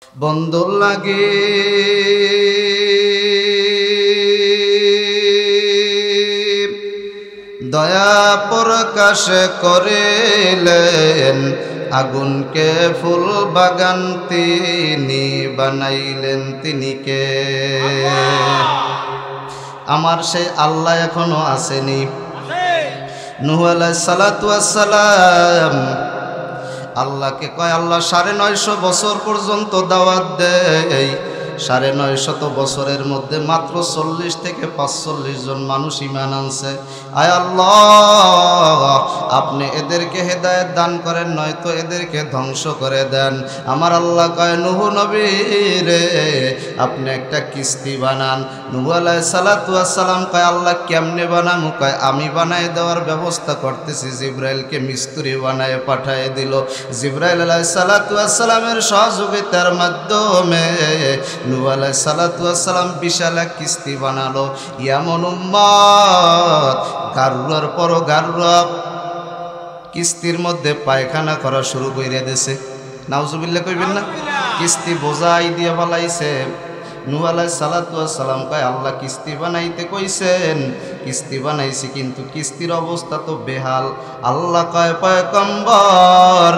বন্ধু লাগে দয়া প্রকাশ করিলেন, আগুনকে ফুল বাগান তিনি বানাইলেন। তিনি কে? আমার সেই আল্লাহ এখনো আসেনি। নূহ আলাইহিস সালাতু ওয়াস সালাম আল্লাহকে কয়, আল্লাহ 950 বছর পর্যন্ত দাওয়াত দেয়, 950 বছরের মধ্যে মাত্র 40 থেকে 45 জন মানুষ ঈমান আনছে। আয় আল্লাহ, আপনি এদেরকে হেদায়েত দান করেন, নয়তো এদেরকে ধ্বংস করে দেন। আমার আল্লাহ কয়, নূহ নবী রে, আপনি একটা কিস্তি বানান। নূহ আলাইহিস সালাতু ওয়াস সালাম কয়, আল্লাহ কেমনে বানামু? কয়, আমি বানায় দেওয়ার ব্যবস্থা করতেছি। জিবরাইলকে মিস্ত্রি বানায় পাঠায় দিল। জিবরাইল আলাইহিস সালাতু ওয়াস সালামের সহযোগিতার মাধ্যমে নূহ আলাইহিস সালাতু ওয়াস সালাম বিশাল এক কিস্তি বানালো। এমন উম্মত গারুরার পর গারুরা কিস্তির মধ্যে পায়খানা করা শুরু করে দিয়েছে। নাউজুবিল্লাহ কইবেন না? কিস্তি বোঝাই দিয়ে ফেলাইছে। নূহ আলাইহিস সালাতু ওয়াস সালাম কয়, আল্লাহ কিস্তি বানাইতে কইছেন, কিস্তি বানাইছি, কিন্তু কিস্তির অবস্থা তো বেহাল। আল্লাহ কয়, পয়গম্বর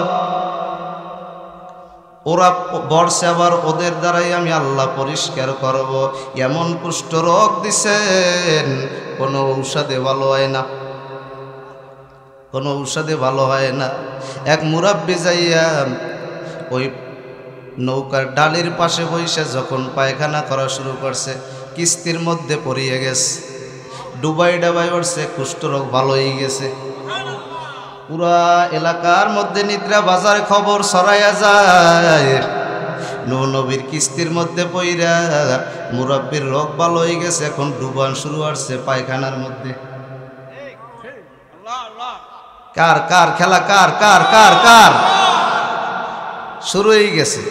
ওরা বর্ষে, আবার ওদের দ্বারাই আমি আল্লাহ পরিষ্কার করব। এমন কুষ্ঠ রোগ দিছেন, কোনো ঔষধে ভালো হয় না, কোনো ঔষধে ভালো হয় না। এক মুরাব্বি যাইয়া ওই নৌকার ডালির পাশে বসে যখন পায়খানা করা শুরু করছে, কিস্তির মধ্যে পড়িয়ে গেছে, ডুবাই ডাবাই উঠছে, কুষ্ঠরোগ ভালো হয়ে গেছে। পুরা এলাকার মধ্যে নিদ্রা বাজার খবর ছড়াইয়া যায়, নূহ নবীর কিস্তির মধ্যে পইরা মুরাব্বির রোগ ভালো হয়ে গেছে, এখন ডুবান শুরু হচ্ছে পায়খানার মধ্যে। কার কার খেলা, কার কার কার কার শুরু হয়ে গেছে।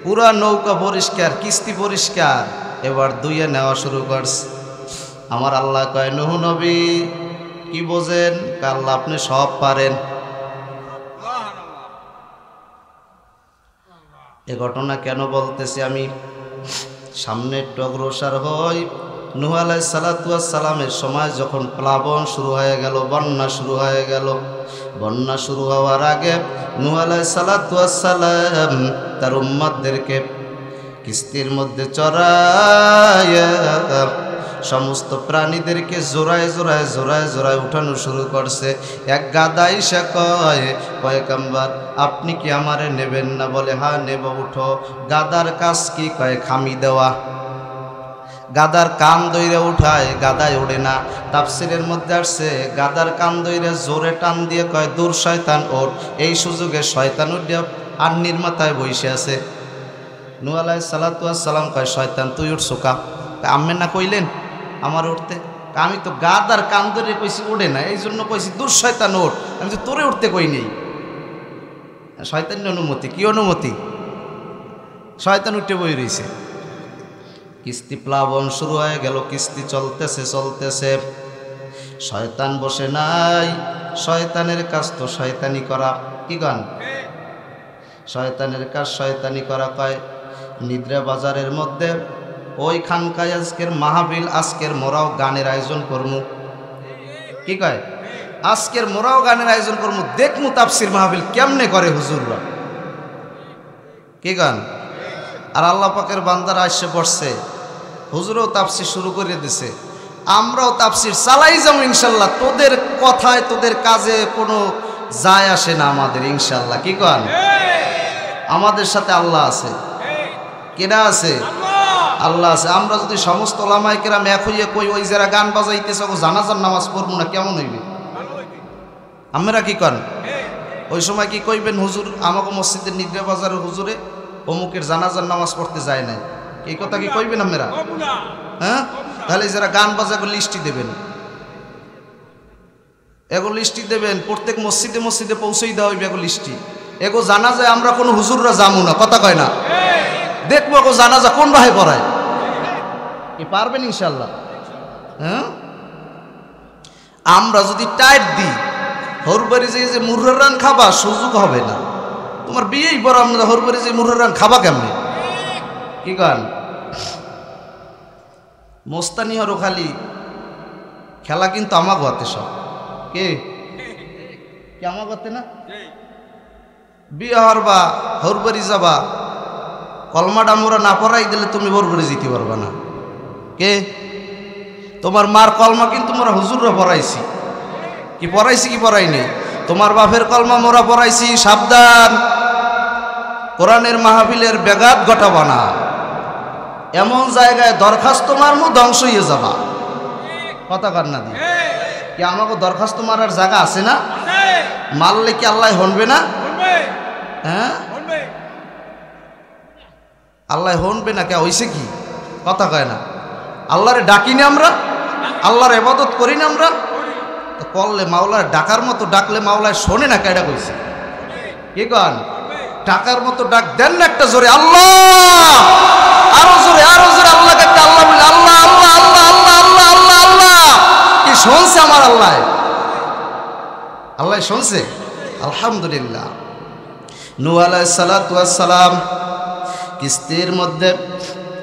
পুরা নৌকা পরিষ্কার, কিস্তি পরিষ্কার, এবার দুইয়ে নেওয়া শুরু করছে। আমার আল্লাহ কয়, নূহ নবী কি বোঝেন? আল্লাহ আপনি সব পারেন। এ ঘটনা কেন বলতেছি আমি? সামনে একটু অগ্রসর হই। নূহ আলাইহিস সালাতু ওয়াস সালামের সময় যখন প্লাবন শুরু হয়ে গেল, বন্যা শুরু হয়ে গেল, বন্যা শুরু হওয়ার আগে নূহ আলাইহিস সালাতু ওয়াস সালাম তার উম্মতদেরকে কিস্তির মধ্যে চড়াইয়া সমস্ত প্রাণীদেরকে জোড়ায় জোড়ায় জোড়ায় জোড়ায় উঠানো শুরু করছে। এক গাদা এসে কয়, পয়গম্বর আপনি কি আমারে নেবেন না? বলে, হ্যাঁ নেব, উঠো। গাদার কাজ কি? কয় খামি দেওয়া। গাদার কান দইরে উঠায়, গাদায় ওঠে না। তাফসিরের মধ্যে আসছে, গাদার কান দইরে জোরে টান দিয়ে কয়, দূর শয়তান ওঠ। এই সুযোগে শয়তান উঠিয়া আন্নির মাথায় বসে আছে। নূহ আলাইহিস সালাতু ওয়াস সালাম কয়, শয়তান তুই উঠছো কা? আম্মে না কইলেন আমার উঠতে? আমি তো গাদার কান ধরে কইছি ওঠে না, এই জন্য কইছি দূর শয়তান ওঠ। আমি তো তোরে উঠতে কই নেই। শয়তানের অনুমতি। কি অনুমতি? শয়তান উঠে বই রয়েছে। কিস্তি প্লাবন শুরু হয়ে গেল, কিস্তি চলতেছে চলতেছে, শয়তান বসে নাই। শয়তানের কাজ তো শয়তানি করা। কি গান? শয়তানের কাজ শয়তানি করা। কয় নিদ্রা বাজারের মধ্যে ওই খানকায় আজকের মাহফিল, আজকের মোরাও গানের আয়োজন করমু। কি কয়? আজকের মোরাও গানের আয়োজন করমু, দেখমু তাফসির মাহফিল কেমনে করে হুজুররা। কি গান? আর আল্লাহ পাকের বান্দারা এসে পড়ছে, হুজুরও তাফসির শুরু করে দিছে, আমরাও তাফসির চালাই যাবো ইনশাল্লাহ। তোদের কথায় তোদের কাজে কোনো যায় আসে না আমাদের, ইনশাল্লাহ। কি গান? আমাদের সাথে আল্লাহ আছে। কেডা আছে? আল্লাহ আছে। আমরা যদি সমস্ত ওলামায়ে কেরাম এক হইয়া কই, ওই যারা গান বাজাইতেছে ও জানাজার নামাজ পড়বো না, কেমন হইবে? আমরা কি করেন? ওই সময় কি কইবেন, হুজুর আমাকে মসজিদের নিদ্রা বাজারের হুজুরে অমুকের জানাজার নামাজ পড়তে যায় নাই, এই কথা কি কইবেন আমরা? হ্যাঁ, তাহলে যারা গান বাজাগুলো লিস্টি দেবেন, এগো লিস্টি দেবেন, প্রত্যেক মসজিদে মসজিদে পৌঁছেই দেওয়া হইবে এগো লিস্টি। এগো জানা যায় আমরা কোনো হুজুররা যাবো না, কথা কয় না। দেখবো এগো জানাজা কোন ভাই পড়ায়, কি পারবেন ইনশাল্লাহ? হ্যাঁ, আমরা যদি টাইট দিই, হরবাড়ি যে মুররান খাবা সুযোগ হবে না। তোমার বিয়েই বড়, আমরা হরবরি যে মুরহান খাবা কেমনে? কি গান মোস্তানি হরো খালি খেলা কিন্তু আমাকে হাতে সব। কে আমাকে হাতে না? বিয়ে হরবা হরবরি যাবা, কলমাটা মোরা না পড়াই দিলে তুমি হরবরি যেতে পারবা না। কে? তোমার মার কলমা কিন্তু মোরা হুজুররা পড়াইছি। কি পড়াইছি কি পড়াইনি? তোমার বাপের কলমা মোরা পড়াইছি। সাবধান, কোরআনের মাহফিলের বেগাত ঘটাবা না। এমন জায়গায় দরখাস্ত মারমু ধ্বংস হয়ে যাবা। কথা কার না দিয়ে কি আমাকে দরখাস্ত মারার জায়গা আছে না? মারলে কি আল্লাহ হনবে না? হ্যাঁ, আল্লাহ হনবে না? কে হইছে কি? কথা কয় না। আল্লাহরে ডাকি না আমরা? আল্লাহর ইবাদত করি না আমরা? তো করলে মাওলার ডাকার মতো ডাকলে মাওলায় শোনে না? কেডা কইছে? কি গান ডাকার মতো ডাক দেন না একটা জোরে, আল্লাহ! আরো জোরে, আরো জোরে আল্লাহকে একটা আল্লাহ বলে, আল্লাহ আল্লাহ আল্লাহ আল্লাহ আল্লাহ আল্লাহ আল্লাহ। কি শুনছে আমার আল্লাহ? আল্লাহ শুনছে, আলহামদুলিল্লাহ। নূহ আলাইহিস সালাতু ওয়াস সালাম কিস্তির মধ্যে,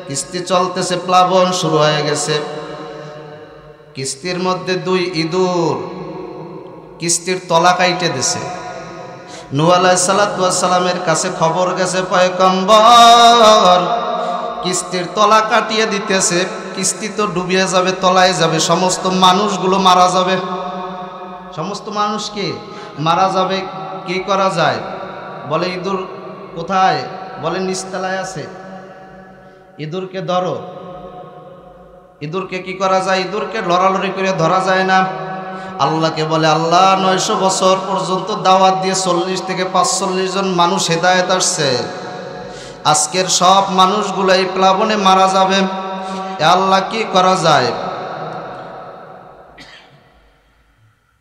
কিস্তি চলতেছে, প্লাবন শুরু হয়ে গেছে। কিস্তির মধ্যে 2 ইঁদুর কিস্তির তলা কাইটে দিছে। নূহ আলাইহিস সালাতু ওয়াস সালামের কাছে খবর গেছে, পয়গম্বর কিস্তির তলা কাটিয়ে দিতেছে, কিস্তি তো ডুবিয়ে যাবে, তলায় যাবে, সমস্ত মানুষগুলো মারা যাবে। সমস্ত মানুষকে মারা যাবে। কি করা যায়? বলে ইঁদুর কোথায়? বলে নিচতলায় আছে। ইঁদুরকে ধরো। ইঁদুরকে কি করা যায়? ইঁদুরকে লড়ালড়ি করে ধরা যায় না। আল্লাহকে বলে, আল্লাহ 900 বছর পর্যন্ত দাওয়াত দিয়ে 40 থেকে 45 জন মানুষ হেদায়েত আসছে, আজকের সব মানুষগুলো এই প্লাবনে মারা যাবে। আল্লাহ কি করা যায়?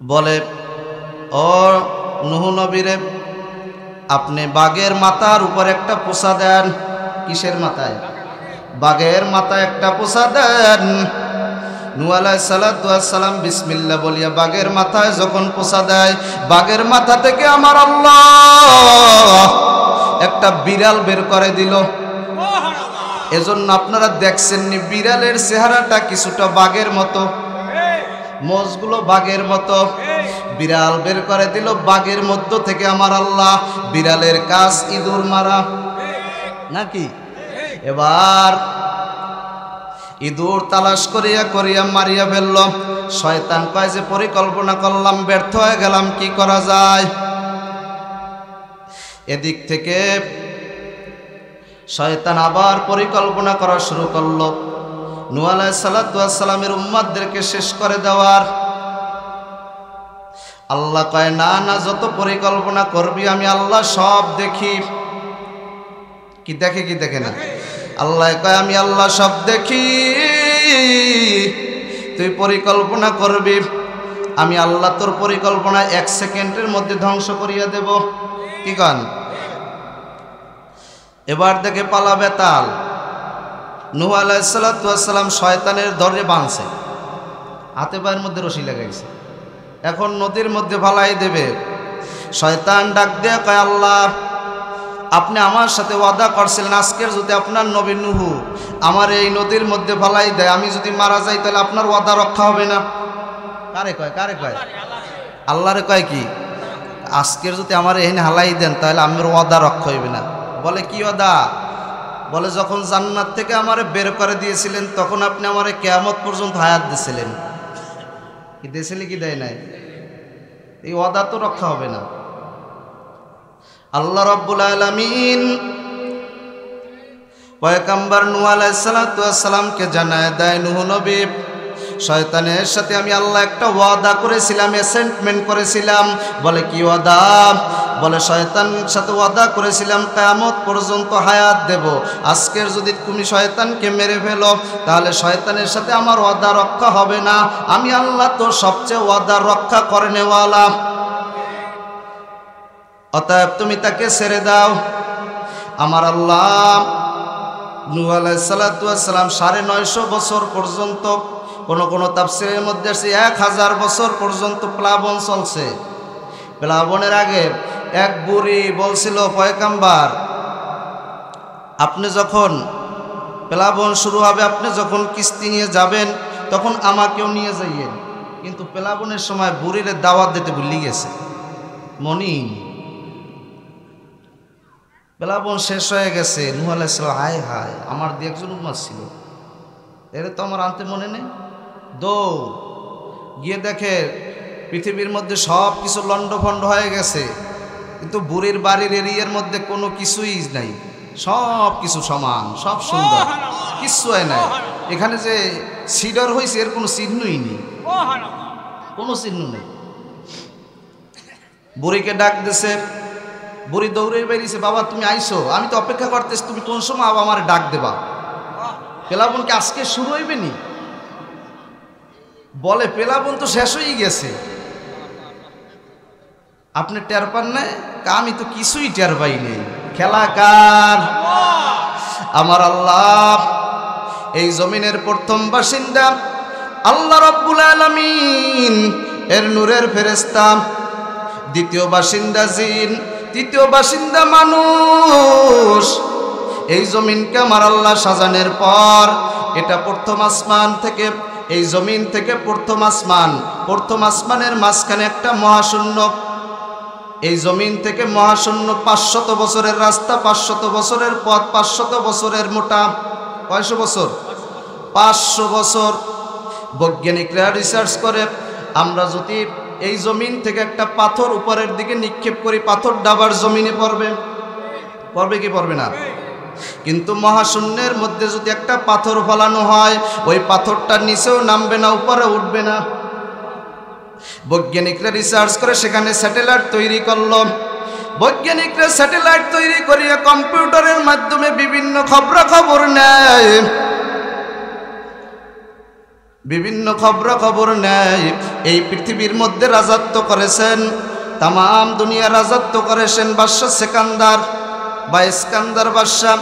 বলে, ও নূহ নবীরে, আপনি বাঘের মাথার উপর একটা পোষা দেন। কিসের মাথায়? বাঘের মাথায় একটা পোষা দেন। নূহ আলাইহিস সালাতু ওয়াস সালাম বিসমিল্লাহ বলিয়া বাঘের মাথায় যখন পোষা দেয়, বাঘের মাথা থেকে আমার আল্লাহ একটা বিড়াল বের করে দিল। এজন্য আপনারা দেখছেননি বিড়ালের চেহারাটা কিছুটা বাঘের মতো, মোজগুলো বাঘের মতো। বিড়াল বের করে দিল বাঘের মধ্য থেকে আমার আল্লাহ। বিড়ালের কাজ ইঁদুর মারা নাকি? এবার ইঁদুর তালাশ করিয়া করিয়া মারিয়া ফেলল। শয়তান কয় যে পরিকল্পনা করলাম, ব্যর্থ হয়ে গেলাম, কি করা যায়? এদিক থেকে শয়তান আবার পরিকল্পনা করা শুরু করলো, নূহ আলাইহিস সালাতু ওয়াস সালামের উম্মতদেরকে শেষ করে দেওয়ার। আল্লাহ কয়, না না, যত পরিকল্পনা করবি আমি আল্লাহ সব দেখি। কি দেখে? কি দেখে না? আল্লাহ কয়, আমি আল্লাহ সব দেখি। তুই পরিকল্পনা করবি, আমি আল্লাহ তোর পরিকল্পনা 1 সেকেন্ডের মধ্যে ধ্বংস করিয়া দেব। কি গান? এবার দেখে পালা বেতাল। নূহ আলাইহিস সালাতু ওয়াস সালাম শয়তানের দরে বাঁধছে, হাতে পায়ের মধ্যে রশি লাগাইছে, এখন নদীর মধ্যে ফালাই দেবে। শয়তান ডাক দিয়ে কয়, আল্লাহ আপনি আমার সাথে ওয়াদা করছিলেন, আজকের যদি আপনার নবী নূহ আমার এই নদীর মধ্যে ফালাই দেয়, আমি যদি মারা যাই তাহলে আপনার ওয়াদা রক্ষা হবে না। কারে কয়? কারে কয়? আল্লাহরে কয় কি? আজকের যদি আমার এখানে হালাই দেন তাহলে আমার ওয়াদা রক্ষা হইবে না। বলে, কি ওয়াদা? বলে, যখন জান্নাত থেকে আমারে বের করে দিয়েছিলেন তখন আপনি আমারে কিয়ামত পর্যন্ত হায়াত দিয়েছিলেন। কি দিয়েছিলেন কি দেয় নাই? এই ওয়াদা তো রক্ষা হবে না। আল্লাহ রাব্বুল আলামিন পয়গম্বর নূহ আলাইহিস সালাতু ওয়াস সালামকে জানায় দেয়, নূহ নবী, শয়তানের সাথে আমি আল্লাহ একটা ওয়াদা করেছিলাম, অ্যাসাইনমেন্ট করেছিলাম। বলে, কি ওয়াদা? বলে, শয়তানের সাথে ওয়াদা করেছিলাম কিয়ামত পর্যন্ত হায়াত দেব। আজকের যদি তুমি শয়তানকে মেরে ফেলো তাহলে শয়তানের সাথে আমার ওয়াদা রক্ষা হবে না। আমি আল্লাহ তো সবচেয়ে ওয়াদা রক্ষা করে নেওয়ালা। অতএব তুমি তাকে ছেড়ে দাও। আমার আল্লাহ নূহ আলাইহিস সালাতু ওয়াস সালাম 950 বছর পর্যন্ত, কোন তাফসীরের মধ্যে আছে 1000 বছর পর্যন্ত প্লাবন চলছে। প্লাবনের আগে এক বুড়ি বলছিল, পয়গাম্বার আপনি যখন প্লাবন শুরু হবে, আপনি যখন কিস্তি নিয়ে যাবেন তখন আমাকেও নিয়ে যাইয়েন। কিন্তু প্লাবনের সময় বুড়ির দাওয়াত দিতে ভুলে গেছে। মনি প্লাবন শেষ হয়ে গেছে, নূহ আলাইহিস সালাম হায় হায় আমার দিয়ে একজন উম্মত ছিল, এর তো আমার আনতে মনে নেই। দৌড় গিয়ে দেখে পৃথিবীর মধ্যে সব কিছু লন্ডভন্ড হয়ে গেছে, কিন্তু বুড়ির বাড়ির এরিয়ার মধ্যে কোনো কিছুই নাই, সব কিছু সমান, সব সুন্দর, কিচ্ছু হয় নাই। এখানে যে সিডর হয়েছে এর কোনো চিহ্নই নেই, কোনো চিহ্ন নেই। বুড়িকে ডাক দিছে, বুড়ি দৌড়ে বেরিয়েছে, বাবা তুমি আইসো, আমি তো অপেক্ষা করতেছি, তুমি কোন সময় আবার আমার ডাক দেবা? প্লাবন কি আজকে শুরু হইবে নি? বলে প্লাবন তো শেষ হয়ে গেছে, আপনি টের পান না? আমি তো কিছুই টের পাই নেই। খেলা কার? আমার আল্লাহ। এই জমিনের প্রথম বাসিন্দা আল্লাহ রাব্বুল আলামিন, এর নূরের ফেরেশতা। দ্বিতীয় বাসিন্দা জিন, তৃতীয় বাসিন্দা মানুষ। এই জমিনকে আমার আল্লাহ সাজানোর পর এটা প্রথম আসমান থেকে, এই জমিন থেকে প্রথম আসমানের মাঝখানে একটা মহাশূন্য। এই জমিন থেকে মহাশূন্য 500 বছরের রাস্তা, 500 বছরের পথ, 500 বছরের মোটা। কয়শো বছর? 500 বছর। বৈজ্ঞানিকরা রিসার্চ করে, আমরা যদি এই জমিন থেকে একটা পাথর উপরের দিকে নিক্ষেপ করি, পাথর ডাবার জমিনে পড়বে, পড়বে কি পড়বে না? কিন্তু মহাশূন্যের মধ্যে যদি একটা পাথর ফলানো হয়, ওই পাথরটা নিচেও নামবে না, উপরে উঠবে না। বৈজ্ঞানিকরা রিসার্চ করে সেখানে স্যাটেলাইট তৈরি করলো। বৈজ্ঞানিকরা স্যাটেলাইট তৈরি করিয়া কম্পিউটারের মাধ্যমে বিভিন্ন খবরাখবর নেয়, বিভিন্ন খবরাখবর নেয়। এই পৃথিবীর মধ্যে রাজত্ব করেছেন, তাম দুনিয়া রাজত্ব করেছেন বাদশা সেকান্দার বা ইস্কান্দার বাদশা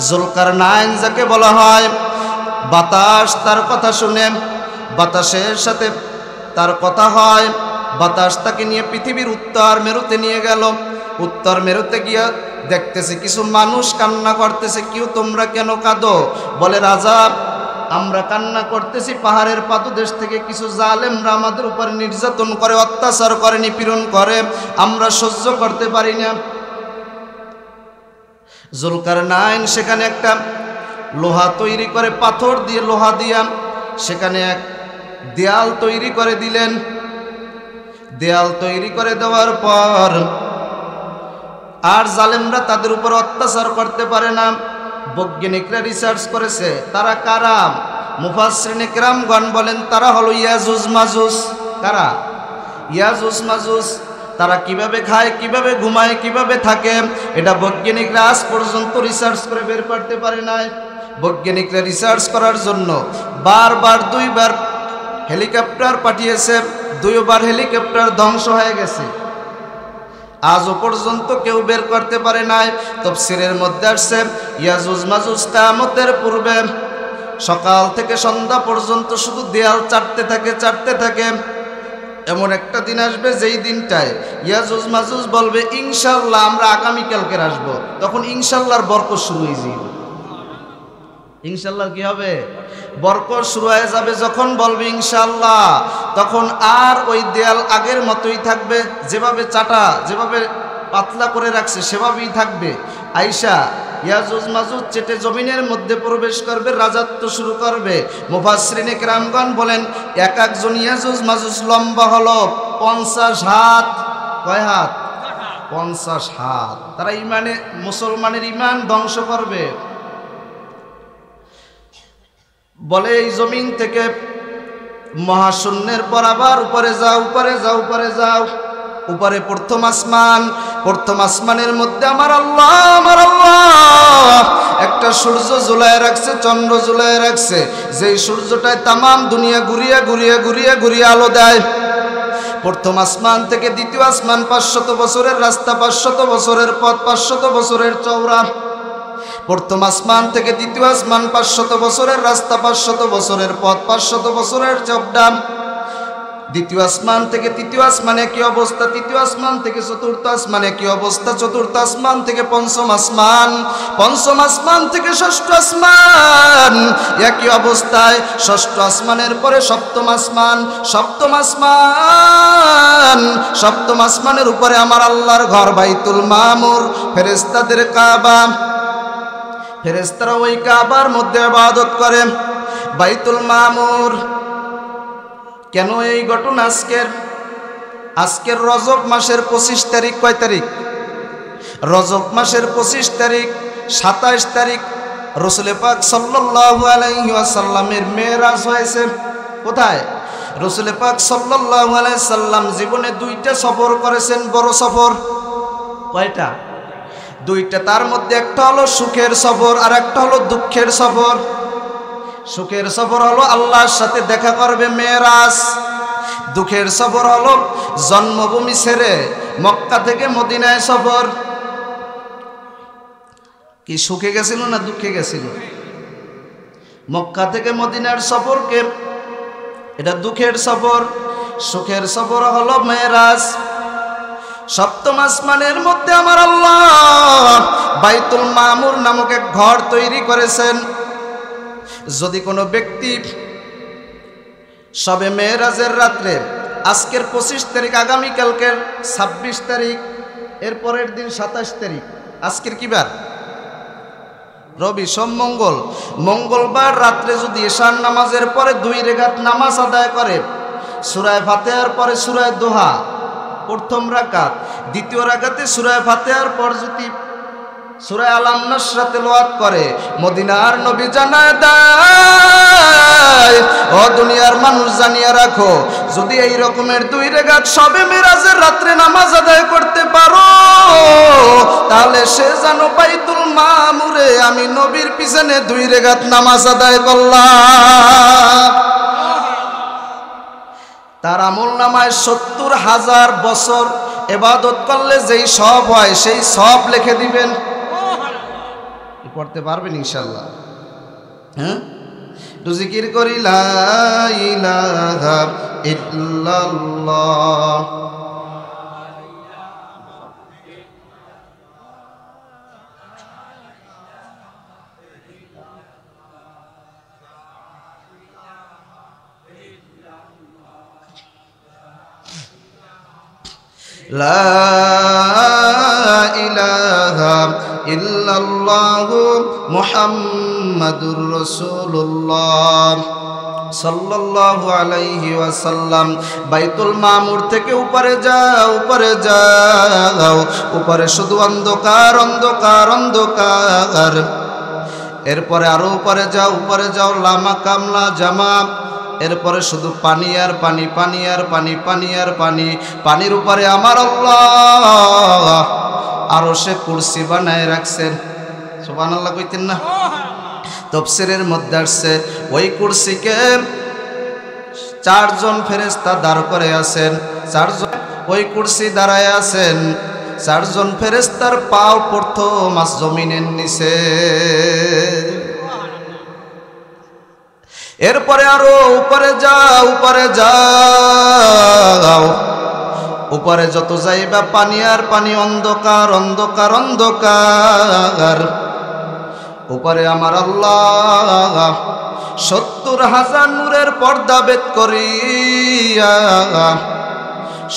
জুলকারনাইন যাকে বলা হয়। বাতাস তার কথা শুনে, বাতাসের সাথে তার কথা হয়, বাতাস তাকে নিয়ে পৃথিবীর উত্তর মেরুতে নিয়ে গেল। উত্তর মেরুতে গিয়া দেখতেছে কিছু মানুষ কান্না করতেছে। কেউ তোমরা কেন কাঁদো? বলে রাজা আমরা কান্না করতেছি, পাহাড়ের পাদদেশ থেকে কিছু জালেমরা আমাদের উপর নির্যাতন করে, অত্যাচার করে, নিপীড়ন করে, আমরা সহ্য করতে পারি না। জুলকারনাইন সেখানে একটা লোহা তৈরি করে, পাথর দিয়ে লোহা দিয়া সেখানে এক দেয়াল তৈরি করে দিলেন। দেয়াল তৈরি করে দেওয়ার পর আর জালেমরা তাদের উপর অত্যাচার করতে পারে না। বৈজ্ঞানিকরা রিসার্চ করেছে তারা কারা? মুফাসসিরিনে কেরামগণ বলেন তারা হলো ইয়াজুজ মাজুজ। কারা? ইয়াজুজ মাজুজ। তারা কিভাবে খায়, কিভাবে ঘুমায়, কিভাবে থাকে, এটা বৈজ্ঞানিকরা আজ পর্যন্ত রিসার্চ করে বের করতে পারে নাই। বৈজ্ঞানিকরা রিসার্চ করার জন্য বারবার 2 বার হেলিকপ্টার পাঠিয়েছে, 2 বার হেলিকপ্টার ধ্বংস হয়ে গেছে, আজও পর্যন্ত কেউ বের করতে পারে নাই। তাফসীরের মধ্যে আসছে ইয়াজুজ মাজুজ কিয়ামতের পূর্বে সকাল থেকে সন্ধ্যা পর্যন্ত শুধু দেয়াল চাটতে থাকে, চাটতে থাকে। এমন একটা দিন আসবে যেই দিনটায় ইয়াজুজ মাজুজ বলবে ইনশাআল্লাহ আমরা আগামীকালকে আসবো। তখন ইনশাআল্লাহর বরকত শুরু হয়ে যাবে। ইনশাআল্লাহ কি হবে? বরকত শুরু হয়ে যাবে। যখন বলবে ইনশাআল্লাহ, তখন আর ওই দেয়াল আগের মতোই থাকবে, যেভাবে চাটা, যেভাবে পাতলা করে রাখছে সেভাবেই থাকবে। আয়েশা ইয়াজুজ মাজুজ চেটে জমিনের মধ্যে প্রবেশ করবে, রাজত্ব শুরু করবে। মুফাসসিরিনে কেরামগণ বলেন এক একজন ইয়াজুজ মাজুজ লম্বা হলো 50 হাত। কয় হাত? 50 হাত। তারা ইমানে, মুসলমানের ইমান ধ্বংস করবে। বলে এই জমিন থেকে মহাশূন্যের পর আবার উপরে যাও, উপরে যাও, উপরে যাও। উপরে প্রথম আসমান, প্রথম আসমানের মধ্যে আমার আল্লাহ একটা সূর্য ঝুলায় রাখছে, চন্দ্র ঝুলায় রাখছে, যেই সূর্যটায় তামাম দুনিয়া ঘুরিয়ে ঘুরিয়ে ঘুরিয়ে ঘুরিয়ে আলো দেয়। প্রথম আসমান থেকে দ্বিতীয় আসমান 500 বছরের রাস্তা, 500 বছরের পথ, 500 বছরের চওড়া। প্রথম আসমান থেকে দ্বিতীয় আসমান 500 বছরের রাস্তা, 500 বছরের পথ, 500 বছরের চওড়া। দ্বিতীয় আসমান থেকে তৃতীয় আসমানে কি অবস্থা, তৃতীয় আসমান থেকে চতুর্থ আসমানে কি অবস্থা, চতুর্থ আসমান থেকে পঞ্চম আসমান, পঞ্চম আসমান থেকে ষষ্ঠ আসমান একই অবস্থায়, ষষ্ঠ আসমানের পরে সপ্তম আসমান, সপ্তম আসমান, সপ্তম আসমানের উপরে আমার আল্লাহর ঘর বাইতুল মামুর, ফেরেশতাদের কাবা, ফেরেশতারা ওই কাবার মধ্যে ইবাদত করে। বাইতুল মামুর কেন এই ঘটনা আজকের রজব মাসের 25 তারিখ, কয় তারিখ? রজব মাসের 25 তারিখ, 27 তারিখ রাসূল পাক সাল্লাল্লাহু আলাইহি ওয়াসাল্লামের মেরাজ হয়েছে। কোথায়? রাসূল পাক সাল্লাল্লাহু আলাইহি সাল্লাম জীবনে 2টা সফর করেছেন, বড় সফর। কয়টা? 2টা। তার মধ্যে একটা হলো সুখের সফর আর একটা হলো দুঃখের সফর। সুখের সফর হলো আল্লাহর সাথে দেখা করবে, মেরাজ। দুঃখের সফর হলো জন্মভূমি ছেড়ে মক্কা থেকে মদিনায় সফর। কি সুখে গেছিল না দুঃখে গেছিল? মক্কা থেকে মদিনার সফরকে এটা দুঃখের সফর। সুখের সফর হলো মেরাজ। সপ্তম আসমানের মধ্যে আমার আল্লাহ বাইতুল মামুর নামক এক ঘর তৈরি করেছেন। যদি কোনো ব্যক্তি সবে মেরাজের রাত্রে, আজকের 25 তারিখ, আগামীকালকের 26 তারিখ, এর পরের দিন 27 তারিখ, আজকের কি বার? রবি, সোম, মঙ্গল। মঙ্গলবার রাত্রে যদি এশার নামাজের পরে 2 রাকাত নামাজ আদায় করে, সূরা ফাতিহার পরে সূরা দোহা প্রথম রাকাত, দ্বিতীয় রাকাতে সূরা ফাতিহার পর যদি সূরা আলাম নাসরা তেলাওয়াত করে, মদিনার নবী জানায় দেয়, ও দুনিয়ার মানুষ জানিয়ে রাখো, যদি এই রকমের 2 রাকাত সবে মেরাজের রাত্রে নামাজ আদায় করতে পারো, তাহলে সে জানো বাইতুল মামুরে আমি নবীর পিছনে 2 রাকাত নামাজ আদায় করলাম। তার আমলনামায় 70,000 বছর ইবাদত করলে যেই সব হয় সেই সব লিখে দিবেন। পড়তে পারবেন ইনশাআল্লাহ? হ্যাঁ, তো জিকির করি লা ইলাহা ইল্লাল্লাহ। লা ইলাহা ইল্লাল্লাহু মুহাম্মাদুর রাসূলুল্লাহ সাল্লাল্লাহু আলাইহি ওয়াসাল্লাম। বাইতুল মামুর থেকে উপরে যাও, উপরে যাও, উপরে শুধু অন্ধকার, অন্ধকার, অন্ধকার। এরপরে আরো উপরে যাও, উপরে যাও, লামা কামলা জামা। এরপরে শুধু পানি আর পানি, পানি আর পানি, পানি আর পানি। পানির উপরে আমার আল্লাহ আরো সে কুরসি বানায় রাখছেন। সুবহানাল্লাহ কইতেন না? তাফসীরের মধ্যে আসছে ওই কুরসিকে 4 জন ফেরেশতা দাঁড় করে আছেন। 4 জন ওই কুরসি দাঁড়ায় আছেন। 4 জন ফেরেশতার পাও প্রথম জমিনের নিচে। এরপরে আরো উপরে যাও, উপরে যাও, উপরে যত যাইবা পানি আর পানি, অন্ধকার, অন্ধকার, অন্ধকার। উপরে আমার আল্লাহ 70,000 নূরের পর্দা ভেদ করিয়া,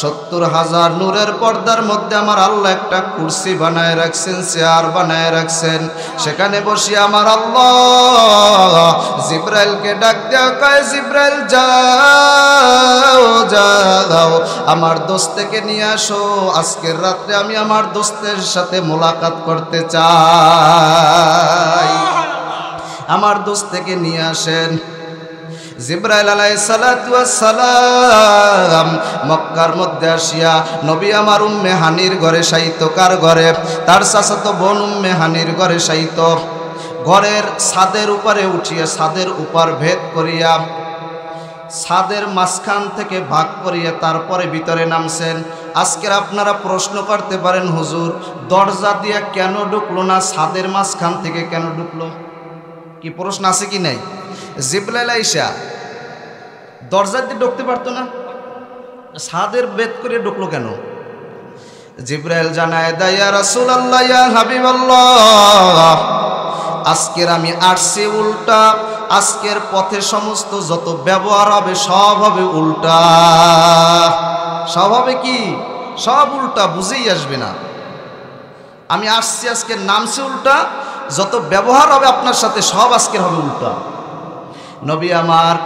70,000 নূরের পর্দার মধ্যে আমার আল্লাহ একটা কুরসি বানায় রাখছেন, চেয়ার বানায় রাখছেন। সেখানে বসে আমার আল্লাহ জিব্রাইলকে ডাক দেওয়া, কয় জিব্রাইল যাও, যাও আমার দোস্তকে নিয়ে আসো, আজকের রাত্রে আমি আমার দোস্তের সাথে মোলাকাত করতে চাই। আমার দোস্তকে নিয়ে আসেন। জিব্রাইল আলাইহিস সালাতু ওয়াস সালাম মক্কার মধ্যে আসিয়া নবী আমার উম্মে হানির ঘরে শায়িত। কার ঘরে? তার চাচাতো বোন উম্মে হানির ঘরে শায়িত। ঘরের ছাদের উপরে উঠিয়া, ছাদের উপর ভেদ করিয়া, ছাদের মাঝখান থেকে ভাগ করিয়া তারপরে ভিতরে নামছেন। আজকের আপনারা প্রশ্ন করতে পারেন, হুজুর দরজা দিয়া কেন ঢুকলো না, ছাদের মাঝখান থেকে কেন ঢুকলো? কি প্রশ্ন আছে কি নাই? জিব্রাইল আইসা দরজা দিয়ে ঢুকতে পারতো না? ছাদের বেদ করে ঢুকলো কেন? জিবরাইল জানায় দেয়, ইয়া রাসূলুল্লাহ, ইয়া হাবিবাল্লাহ, আজকের আমি আসছি উল্টা, আজকের পথে সমস্ত যত ব্যবহার হবে সব হবে উল্টা। সব হবে কি? সব উল্টা, বুঝেই আসবে না। আমি আসছি আজকে নামছে উল্টা, যত ব্যবহার হবে আপনার সাথে সব আজকের হবে উল্টা। নবী আমার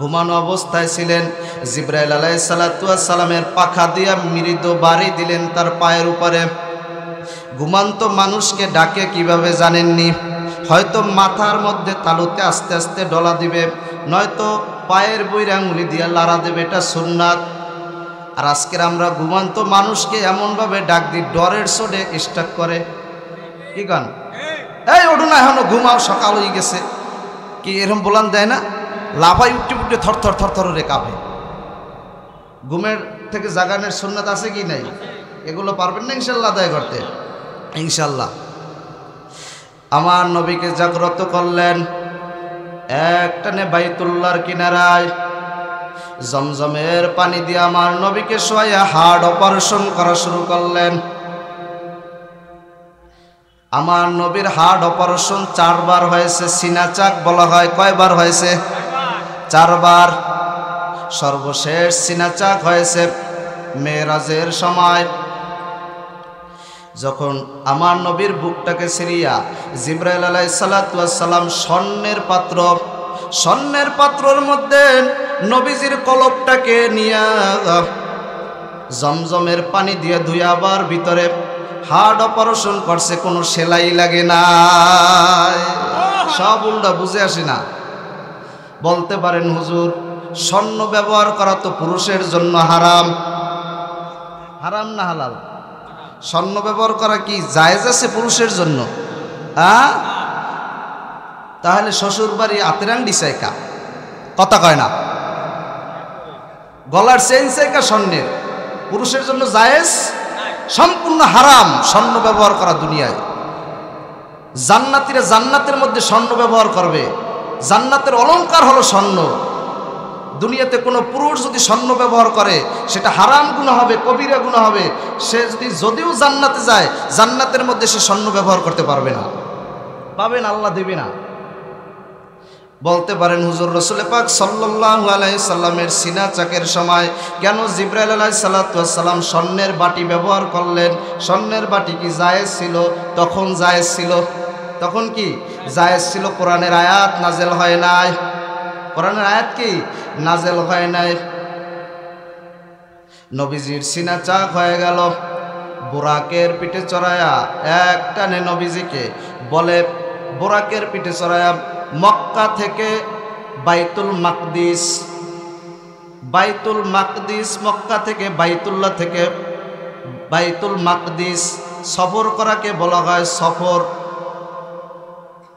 ঘুমানো অবস্থায় ছিলেন, জিবরাইল আলাইহিস সালাতু ওয়াস সালামের পাখা দিয়া মৃদু বাড়ি দিলেন তার পায়ের উপরে। ঘুমান্ত মানুষকে ডাকে কিভাবে জানেননি? হয়তো মাথার মধ্যে তালুতে আস্তে আস্তে ডলা দিবে, নয়তো পায়ের বইরা আঙুলি দিয়ে লাড়া দেবে, এটা সুন্নাত। আর আজকের আমরা ঘুমান্ত মানুষকে এমনভাবে ডাক দিই ডরের চোটে স্টার্ট করে। কি গান? এই ওঠো না, এখনো ঘুমাও, সকাল হয়ে গেছে, কি এরকম বলান দেয় না? লাফাই উঠে উঠে থরথর থরথর রে কাঁপে। ঘুমের থেকে জাগানোর সুন্নাত আছে কি নাই? এগুলো পারবেন না ইনশাল্লাহ আদায় করতে? ইনশাল্লাহ। আমার নবীকে জাগ্রত করলেন, একটানে বাইতুল্লাহর কিনারায় জমজমের পানি দিয়ে আমার নবীকে শোয়া হার্ট অপারেশন করা শুরু করলেন। আমার নবীর হার্ট অপারেশন 4 বার হয়েছে। সিনা চাক বলা হয়, কয়বার হয়েছে? 4 বার। সর্বশেষ সিনা চাক হয়েছে মেরাজের সময়, যখন আমার নবীর বুকটাকে ছিঁড়িয়া জিবরাইল আলাইহিস সালাতু ওয়াস সালাম স্বর্ণের পাত্রর মধ্যে নবীজির কলবটাকে নিয়া জমজমের পানি দিয়ে ধুয়ে আবার ভিতরে হার্ট অপারেশন করছে, কোনো সেলাই লাগে না। সব উল্টা, বুঝে আসে না। বলতে পারেন হুজুর, স্বর্ণ ব্যবহার করা তো পুরুষের জন্য হারাম। হারাম না হালাল? স্বর্ণ ব্যবহার করা কি জায়েজ আছে পুরুষের জন্য? তাহলে শ্বশুর বাড়ি আতেরাং ডিসাইকা কথা কয় না, গলার চেইন চাইকা স্বর্ণের, পুরুষের জন্য জায়েজ? সম্পূর্ণ হারাম স্বর্ণ ব্যবহার করা দুনিয়ায়। জান্নাতীরা জান্নাতের মধ্যে স্বর্ণ ব্যবহার করবে, জান্নাতের অলংকার হলো স্বর্ণ। দুনিয়াতে কোনো পুরুষ যদি স্বর্ণ ব্যবহার করে সেটা হারাম গুনাহ হবে, কবিরা গুনাহ হবে। সে যদিও জান্নাতে যায়, জান্নাতের মধ্যে সে স্বর্ণ ব্যবহার করতে পারবে না, পাবেন আল্লাহ দেবে না। বলতে পারেন হুজুর, রাসূল পাক সাল্লাল্লাহু আলাইহি সাল্লামের সিনা চাকের সময় কেন জিবরাইল আলাইহিস সালাতু ওয়াস সালাম স্বর্ণের বাটি ব্যবহার করলেন? স্বর্ণের বাটি কি জায়েজ ছিল? তখন জায়েজ ছিল। তখন কি জায়েজ ছিল? কোরআনের আয়াত নাজেল হয় নাই। কোরআনের আয়াত কি নাজেল হয় নাই। নবীজির সিনা চাক হয়ে গেল, বুরাকের পিঠে চড়ায়া এক টানে নবীজিকে বলে, বুরাকের পিঠে চড়ায়া মক্কা থেকে বাইতুল মাকদিস, মক্কা থেকে বাইতুল্লাহ থেকে বাইতুল মাকদিস সফর করাকে বলা হয় সফর,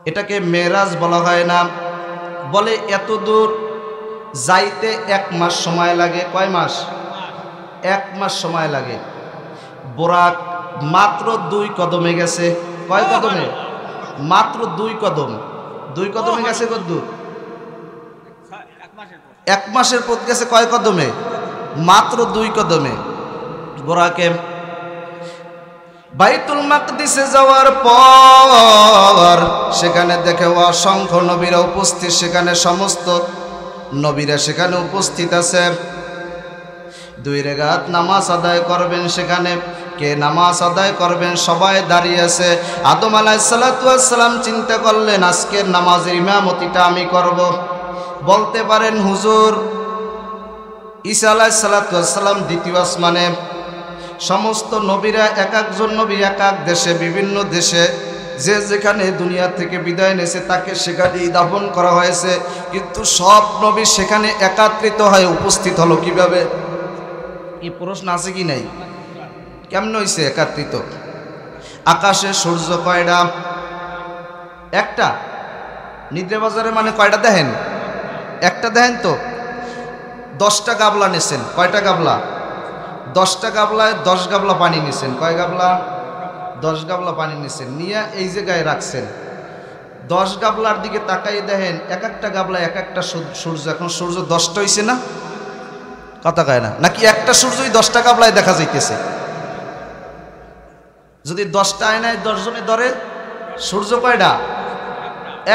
এটাকে মেরাজ বলা হয় না। বলে এত দূর যাইতে 1 মাস সময় লাগে। কয় মাস? 1 মাস সময় লাগে। বোরাক মাত্র 2 কদমে গেছে। কয় কদমে? মাত্র 2 কদম। 2 কদমে গেছে কদ্দূর? 1 মাসের পথ গেছে কয় কদমে? মাত্র 2 কদমে। বোরাকে বাইতুল মাকদিসে যাওয়ার পর সেখানে দেখে অসংখ্য নবীরা উপস্থিত, সেখানে সমস্ত নবীরা সেখানে উপস্থিত আছে। 2 রাকাত নামাজ আদায় করবেন সেখানে। কে নামাজ আদায় করবেন? সবাই দাঁড়িয়ে আছে। আদম আলাইহিস সালাতু ওয়াস সালাম চিন্তা করলেন, আজকের নামাজের ইমামতিটা আমি করব। বলতে পারেন হুজুর, ঈসা আলাইহিস সালাতু ওয়াস সালাম দ্বিতীয় আসমানে, সমস্ত নবীরা এক একজন নবী এক এক দেশে, বিভিন্ন দেশে যে যেখানে দুনিয়া থেকে বিদায় নিয়েছে তাকে সেখানেই দাফন করা হয়েছে, কিন্তু সব নবী সেখানে একত্রিত হয়ে উপস্থিত হলো কিভাবে? এই প্রশ্ন আছে কি নাই? কেমন হয়েছে একত্রিত? আকাশে সূর্য কয়টা? একটা। নিদ্রা বাজারে মানে কয়টা দেখেন? একটা দেখেন তো। 10টা গাবলা নিয়েছেন। কয়টা গাবলা? 10টা গাবলায় 10 গাবলা পানি নিয়েছেন। কয় গাবলা? 10 গাবলা পানি নিয়েছেন, নিয়ে এই জায়গায় রাখছেন। 10 গাবলার দিকে তাকাই দেখেন এক একটা গাবলা এক একটা সূর্য। এখন সূর্য 10টা হয়েছে না? কথা কয় না, নাকি একটা সূর্যই 10টা কাবলায় দেখা যাইতেছে? যদি 10টা আয়নায় 10 জনে ধরে, সূর্য কয়টা?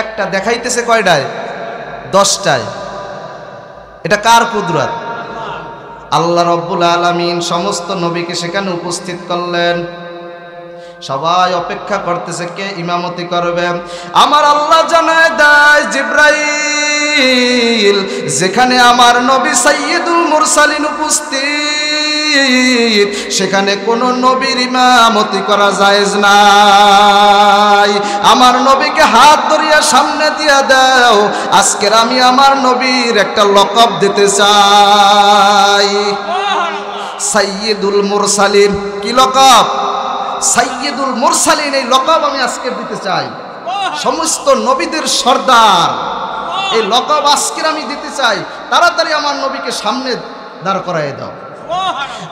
একটা। দেখাইতেছে কয়টায়? 10টায়। এটা কার কুদরত? আল্লাহ রাব্বুল আলামিন সমস্ত নবীকে সেখানে উপস্থিত করলেন। সবাই অপেক্ষা করতেছে কে ইমামতি করবে। আমার আল্লাহ জানায় দেয়, জিবরাইল, যেখানে আমার নবী সাইয়্যিদুল মুরসালিন উপস্থিত, সেখানে কোনো নবীর ইমামতি করা জায়েজ নাই। আমার নবীকে হাত ধরিয়া সামনে দিয়া দাও, আজকের আমি আমার নবীর একটা লকব দিতে চাই, সাইয়্যিদুল মুরসালিন। কি লকব? সাইয়্যিদুল মুরসালিন। এই লকব আমি আজকে দিতে চাই, সমস্ত নবীদের সর্দার। এই লকব আজকের আমি দিতে চাই, তাড়াতাড়ি আমার নবীকে সামনে দাঁড় করায় দাও।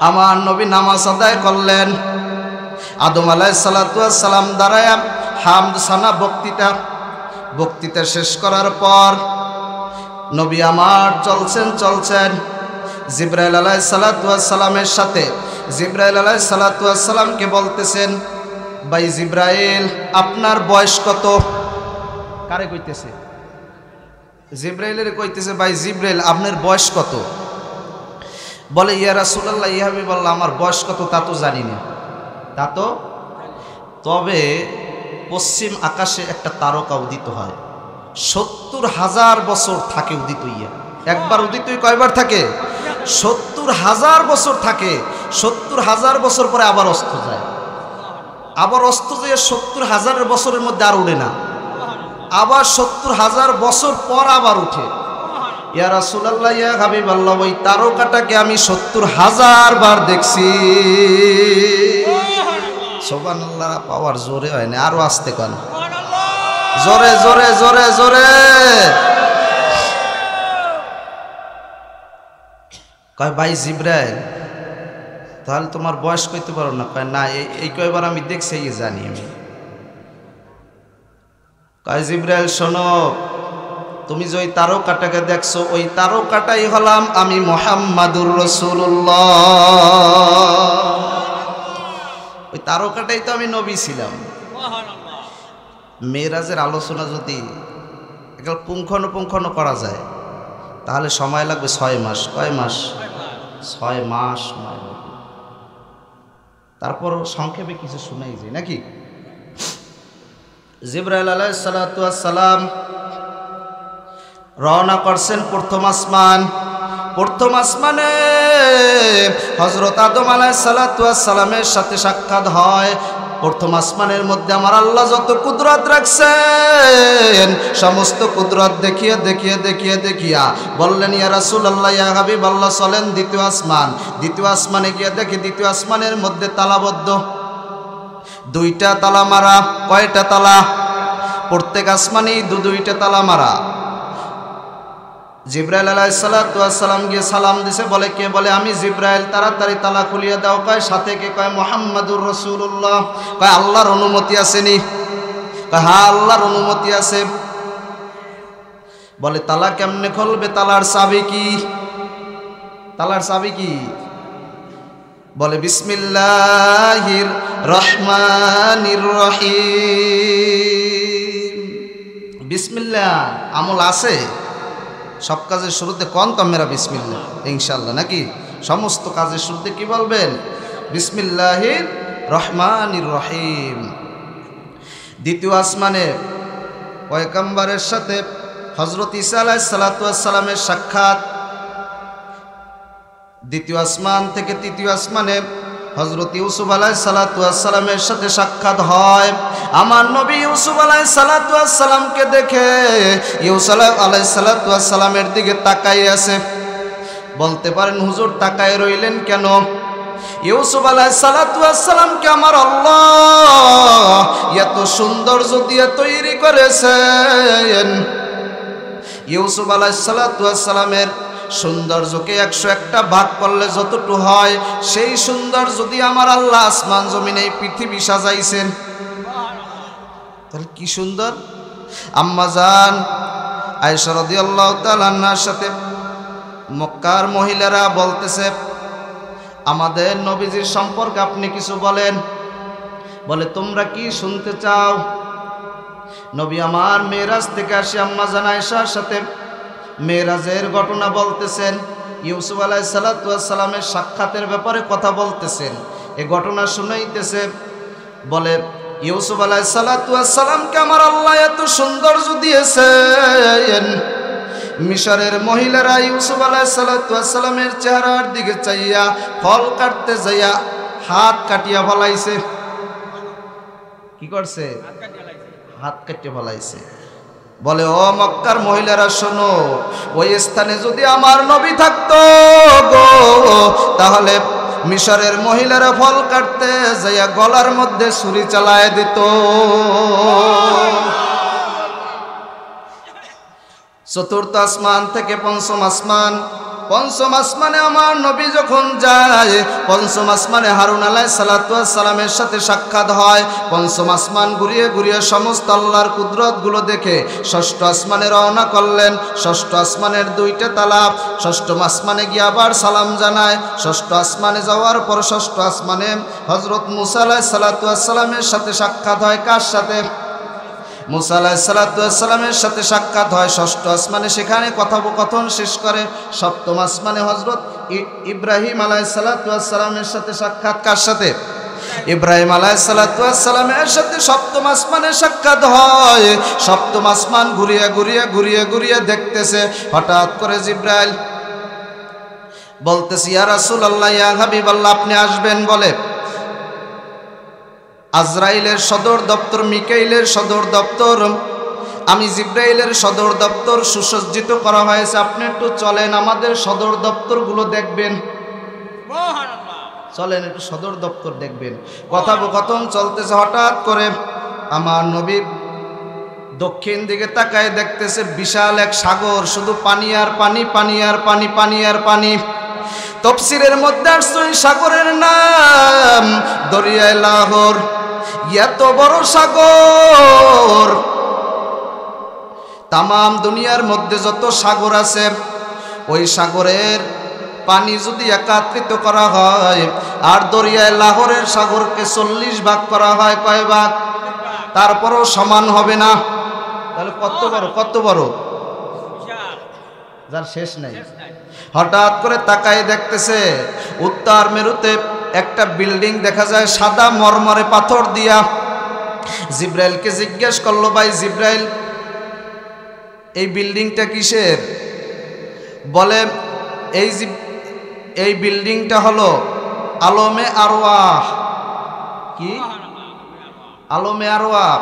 আমার নবী নামাজ আদায় করলেন। আদম আলাইহিস সালাতু ওয়াস সালাম দাঁড়ায় হামদ সানা বক্তৃতা শেষ করার পর নবী আমার চলছেন। জিবরাইল আলাইহিস সালাতু ওয়াস সালামের সাথে জিবরাইল আলাইহিস সালাতু ওয়াস সালামকে বলতেছেন, ভাই জিবরাইল, আপনার বয়স কত? কারে কইতেছে? জিবরাইলের কইতেছে, ভাই জিবরাইল, আপনার বয়স কত? বলে, ইয়া রাসূলুল্লাহ, ইয়া হাবিবাল্লাহ, আমার বয়স কত তা তো জানি না। তা তো, তবে পশ্চিম আকাশে একটা তারকা উদিত হয়, 70,000 বছর থাকে উদিত হইয়া। একবার উদিত হয়ে কয়বার থাকে? 70,000 বছর থাকে। 70,000 বছর পরে আবার অস্ত যায়। আবার অস্ত যায় 70,000 বছরের মধ্যে আর উঠে না, আবার 70,000 বছর পর আবার উঠে। ইয়া রাসূলুল্লাহ, ইয়া হাবিবাল্লাহ, ওই তারকাটাকে আমি 70,000 বার দেখছি। সুবহানাল্লাহ। পাওয়ার জোরে হয় না, আরো আস্তে কান, জোরে জোরে জোরে জোরে। কয়, ভাই জিবরাইল, তাহলে তোমার বয়স কইতে পারো না? কয়, না, এই কয়বার আমি দেখছি, এই জানি আমি। কয়, জিবরাইল শোনো, তুমি যে ওই তারকাটাকে দেখছো, ওই তারকাটাই হলাম আমি, মুহাম্মাদুর রাসূলুল্লাহ। ওই তারকাটাই তো আমি নবী ছিলাম। মেরাজের আলোচনা যদি একবার পুঙ্খানুপুঙ্খানু করা যায়, তাহলে সময় লাগবে 6 মাস। কয় মাস? 6 মাস। তারপর সংক্ষেপে কিছু শোনাই যায় নাকি? জিবরাইল আলাইহিস সালাতু ওয়াস সালাম রওনা করছেন প্রথম আসমান। প্রথম আসমানে হযরত আদম আলাইহিস সালাতু ওয়াস সালামের সাথে সাক্ষাৎ হয়। প্রথম আসমানের মধ্যে আমার আল্লাহ যত কুদরত রাখছেন, সমস্ত কুদরত দেখিয়া বললেন, ইয়া রাসূলুল্লাহ, ইয়া হাবিবাল্লাহ, চলেন দ্বিতীয় আসমান। দ্বিতীয় আসমানে গিয়ে দেখি, দ্বিতীয় আসমানের মধ্যে তালাবদ্ধ, 2টা তালা মারা। কয়টা তালা? প্রত্যেক আসমানেই 2টা তালা মারা। জিবরাইল আলাইহিস সালাতু ওয়াস সালাম গিয়ে সালাম দিছে। বলে, কে? বলে, আমি জিবরাইল। তাড়াতাড়ি তালা খুলিয়ে দাও। কয়, সাথে কে? কয়, মুহাম্মাদুর রাসূলুল্লাহ। কয়, আল্লাহর অনুমতি আসেনি? কয়, হ্যাঁ, আল্লাহর অনুমতি আছে। বলে, তালা কেমনে খুলবে? তালার চাবি কি? তালার চাবি কি? বলে, বিসমিল্লাহির রহমানির রহিম। বিসমিল্লাহ আমল আছে সব কাজের শুরুতে। কোন তো মেরা বিসমিল্লাহ, ইনশাআল্লাহ, নাকি? সমস্ত কাজের শুরুতে কি বলবেন? বিসমিল্লাহির রহমানির রহিম। দ্বিতীয় আসমানে পয়গম্বরের সাথে হযরত ঈসা আলাইহিস সালাতু ওয়াস সালামের সাক্ষাৎ। দ্বিতীয় আসমান থেকে তৃতীয় আসমানে হযরত ইউসুফ আলাইহিস সালাতু ওয়াস সালামের সাথে সাক্ষাৎ হয়। আমার নবী ইউসুফ আলাইহিস সালাতু ওয়াস সালামকে দেখে ইউসুফ আলাইহিস সালাতু ওয়াস সালামের দিকে তাকাই আছে। বলতে পারেন, হুজুর তাকায় রইলেন কেন? ইউসুফ আলাইহিস সালাতু ওয়াস সালামকে আমার আল্লাহ এত সৌন্দর্য দিয়ে তৈরি করেছেন। ইউসুফ আলাইহিস সালাতু ওয়াস সালামের সৌন্দর্যকে 101টা ভাগ করলে যতটুকু হয়, সেই সৌন্দর্য দিয়ে আমার আল্লাহ আসমান জমিন এই পৃথিবী সাজাইছেন। তাহলে কি সুন্দর! আম্মা জান আয়েশা রাদিয়াল্লাহু তাআলা আনহার সাথে মক্কার মহিলারা বলতেছে, আমাদের নবীজির সম্পর্কে আপনি কিছু বলেন। বলে, তোমরা কি শুনতে চাও? নবী আমার মেরাজ থেকে আসি আম্মা জান আয়েশার সাথে মেরাজের ঘটনা বলতেছেন, ইউসুফ আলাইহিস সালাতু ওয়াস সালামের সাক্ষাতের ব্যাপারে কথা বলতেছেন, এই ঘটনা শুনাইতেছে। বলে, ইউসুফ আলাইহিস সালাতু ওয়াস সালামকে আমার আল্লাহ এত সৌন্দর্য দিয়েছেন, মিশরের মহিলারা ইউসুফ আলাইহিস সালাতু ওয়াস সালামের চেহারার দিকে চাইয়া ফল কাটতে যাইয়া হাত কাটিয়া ফলাইছে। কি করছে? হাত কাটিয়ে ফলাইছে। বলে, ও মক্কার মহিলারা শোনো, ওই স্থানে যদি আমার নবী থাকতো গো, তাহলে মিশরের মহিলারা ফল কাটতে যাইয়া গলার মধ্যে ছুরি চালায় দিত। চতুর্থ আসমান থেকে পঞ্চম আসমানে আমার নবী যখন যায়, পঞ্চম আসমানে হারুন আলাইহিস সালাতু ওয়াস সালামের সাথে সাক্ষাৎ হয়। পঞ্চম আসমান ঘুরিয়ে ঘুরিয়ে সমস্ত আল্লাহর কুদরতগুলো দেখে ষষ্ঠ আসমানে রওনা করলেন। ষষ্ঠ আসমানের 2টা তালা। ষষ্ঠম আসমানে গিয়ে আবার সালাম জানায়। ষষ্ঠ আসমানে যাওয়ার পর ষষ্ঠ আসমানে হযরত মুসা আলাইহিস সালাতু ওয়াস সালামের সাথে সাক্ষাৎ হয়। কার সাথে? মুসা আলাইহিস সালাতু ওয়াস সালামের সাথে সাক্ষাৎ হয় ষষ্ঠ আসমানে, সেখানে কথোপকথন শেষ করে সপ্তম আসমানে হযরত ইব্রাহিম আলাইহিস সালাতু ওয়াস সালামের সাথে সাক্ষাৎ। কার সাথে? ইব্রাহিম আলাইহিস সালাতু ওয়াস সালামের সাথে সপ্তম আসমানে সাক্ষাৎ হয়। সপ্তম আসমান ঘুরিয়ে ঘুরিয়ে ঘুরিয়ে ঘুরিয়ে দেখতেছে। হঠাৎ করে জিবরাইল বলতেছে, ইয়া রাসূলুল্লাহ, ইয়া হাবিবাল্লাহ, আপনি আসবেন। বলে, আজরাইলের সদর দপ্তর, মিকাইলের সদর দপ্তর, আমি জিব্রাইলের সদর দপ্তর সুসজ্জিত করা হয়েছে, আপনি একটু চলেন, আমাদের সদর দপ্তরগুলো দেখবেন। চলেন একটু সদর দপ্তর দেখবেন। কথোপকথন চলতেছে। হঠাৎ করে আমার নবী দক্ষিণ দিকে তাকায় দেখতেছে বিশাল এক সাগর, শুধু পানি আর পানি, পানি আর পানি, পানি আর পানি। তাফসীরের মধ্যে আসছে ওই সাগরের নাম দরিয়ায়ে লাহোর। এত বড় সাগর, তামাম দুনিয়ার মধ্যে যত সাগর আছে, ওই সাগরের পানি যদি একত্রিত করা হয় আর দরিয়ায়ে লাহোরের সাগরকে 40 ভাগ করা হয়, কয় ভাগ? তারপরও সমান হবে না। তাহলে কত বড়, কত বড়, যার শেষ নাই। হঠাৎ করে তাকায় দেখতেছে উত্তর মেরুতে একটা বিল্ডিং দেখা যায়, সাদা মরমরে পাথর দিয়া। জিব্রাইলকে জিজ্ঞেস করলো, ভাই জিব্রাইল, এই বিল্ডিংটা কিসের? বলে, এই বিল্ডিংটা হলো আলমে আরওয়াহ। কি? আলমে আরওয়াহ।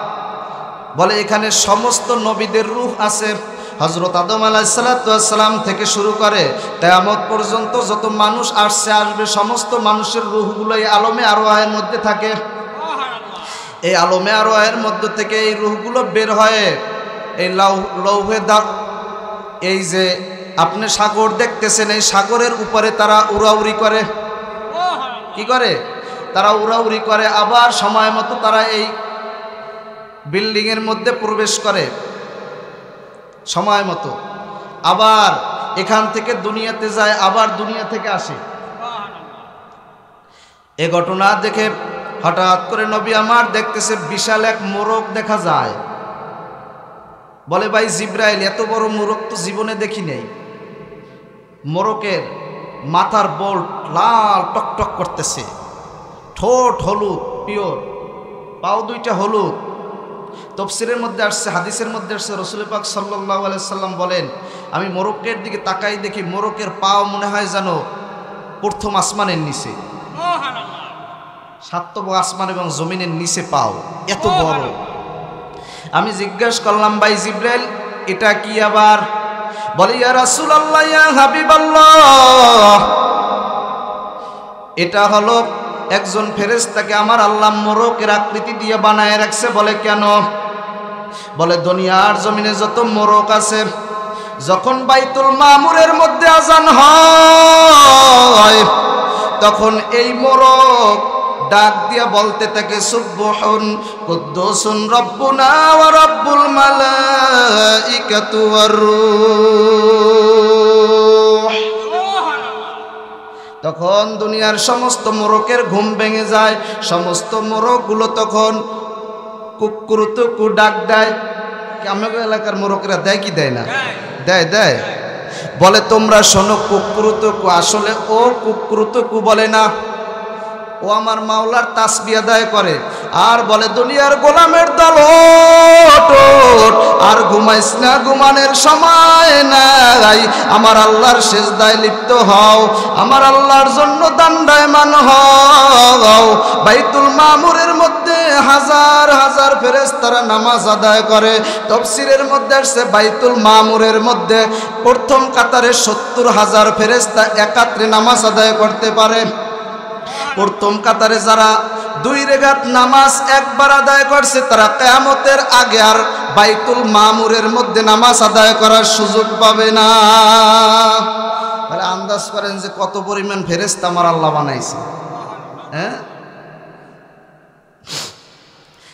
বলে, এখানে সমস্ত নবীদের রূহ আছে। হযরত আদম আলাইহিস সালাতু ওয়াস সালাম থেকে শুরু করে কিয়ামত পর্যন্ত যত মানুষ আসবে, সমস্ত মানুষের রূহগুলো এই আলমে আরওয়াহের মধ্যে থাকে। এই আলমে আরওয়াহের মধ্যে থেকে এই রূহগুলো বের হয় এই লৌহে দা। এই যে আপনি সাগর দেখতেছেন, এই সাগরের উপরে তারা উড়াউড়ি করে। কি করে? তারা উড়াউড়ি করে। আবার সময় মতো তারা এই বিল্ডিং এর মধ্যে প্রবেশ করে সময় মতো, আবার এখান থেকে দুনিয়াতে যায়, আবার দুনিয়া থেকে আসে। এ ঘটনা দেখে হঠাৎ করে নবী আমার দেখতেছে বিশাল এক মোরগ দেখা যায়। বলে, ভাই জিব্রাইল, এত বড় মোরগ তো জীবনে দেখি নাই। মোরগের মাথার বোল্ট লাল টকটক করতেছে, ঠোঁট হলুদ পিওর, পাও 2টা হলুদ। তাফসীরের মধ্যে আসছে, হাদিসের মধ্যে আসছে, রাসূল পাক সাল্লাল্লাহু আলাইহি সাল্লাম বলেন, আমি মোরগের দিকে তাকাই দেখি মোরগের পাও মনে হয় যেন প্রথম আসমানের নিচে, সাততম আসমান এবং জমিনের নিচে পাও, এত বড়। আমি জিজ্ঞাসা করলাম, ভাই জিব্রাইল, এটা কি আবার? বলে, ইয়া রাসূলুল্লাহ, ইয়া হাবিবাল্লাহ, এটা হলো একজন ফেরেশতাকে আমার আল্লাহ মোরগের আকৃতি দিয়ে বানায় রাখছে। বলে, কেন? বলে, দুনিয়ার জমিনে যত মোরগ আছে, যখন বাইতুল মামুরের মধ্যে আজান হয়, তখন এই মোরগ ডাক দিয়া বলতে থাকে, সুবহুন কুদ্দুসুন রব্বুনা ওয়া রাব্বুল মালাইকাতু ওয়ার রূহ। তখন দুনিয়ার সমস্ত মোরকের ঘুম ভেঙে যায়। সমস্ত মোরকগুলো তখন কুকুরুতুকু ডাক দেয়। আমাদের এলাকার মোরকেরা দেয় কি দেয় না? দেয় দেয়। বলে তোমরা শোনো, কুকুরুতুকু আসলে ও কুকুরুতুকু বলে না, ও আমার মাওলার তাসবিহ আদায় করে। আর বলে দুনিয়ার গোলামের দল ওঠ, আর ঘুমাইস না, ঘুমানোর সময় নাই। আমার আল্লাহর সিজদায় লিপ্ত হও, আমার আল্লাহর জন্য দণ্ডায়মান হও। বাইতুল মামুরের মধ্যে হাজার হাজার ফেরেশতারা নামাজ আদায় করে। তাফসীরের মধ্যে আসছে বাইতুল মামুরের মধ্যে প্রথম কাতারে ৭০,০০০ ফেরেশতা একাত্রে নামাজ আদায় করতে পারে। প্রথম কাতারে যারা 2 রাকাত নামাজ একবার আদায় করছে তারা কিয়ামতের আগে আর বাইতুল মামুরের মধ্যে নামাজ আদায় করার সুযোগ পাবে না। তাহলে আন্দাজ করেন যে কত পরিমাণ ফেরেশতা আমার আল্লাহ বানাইছে। হ্যাঁ,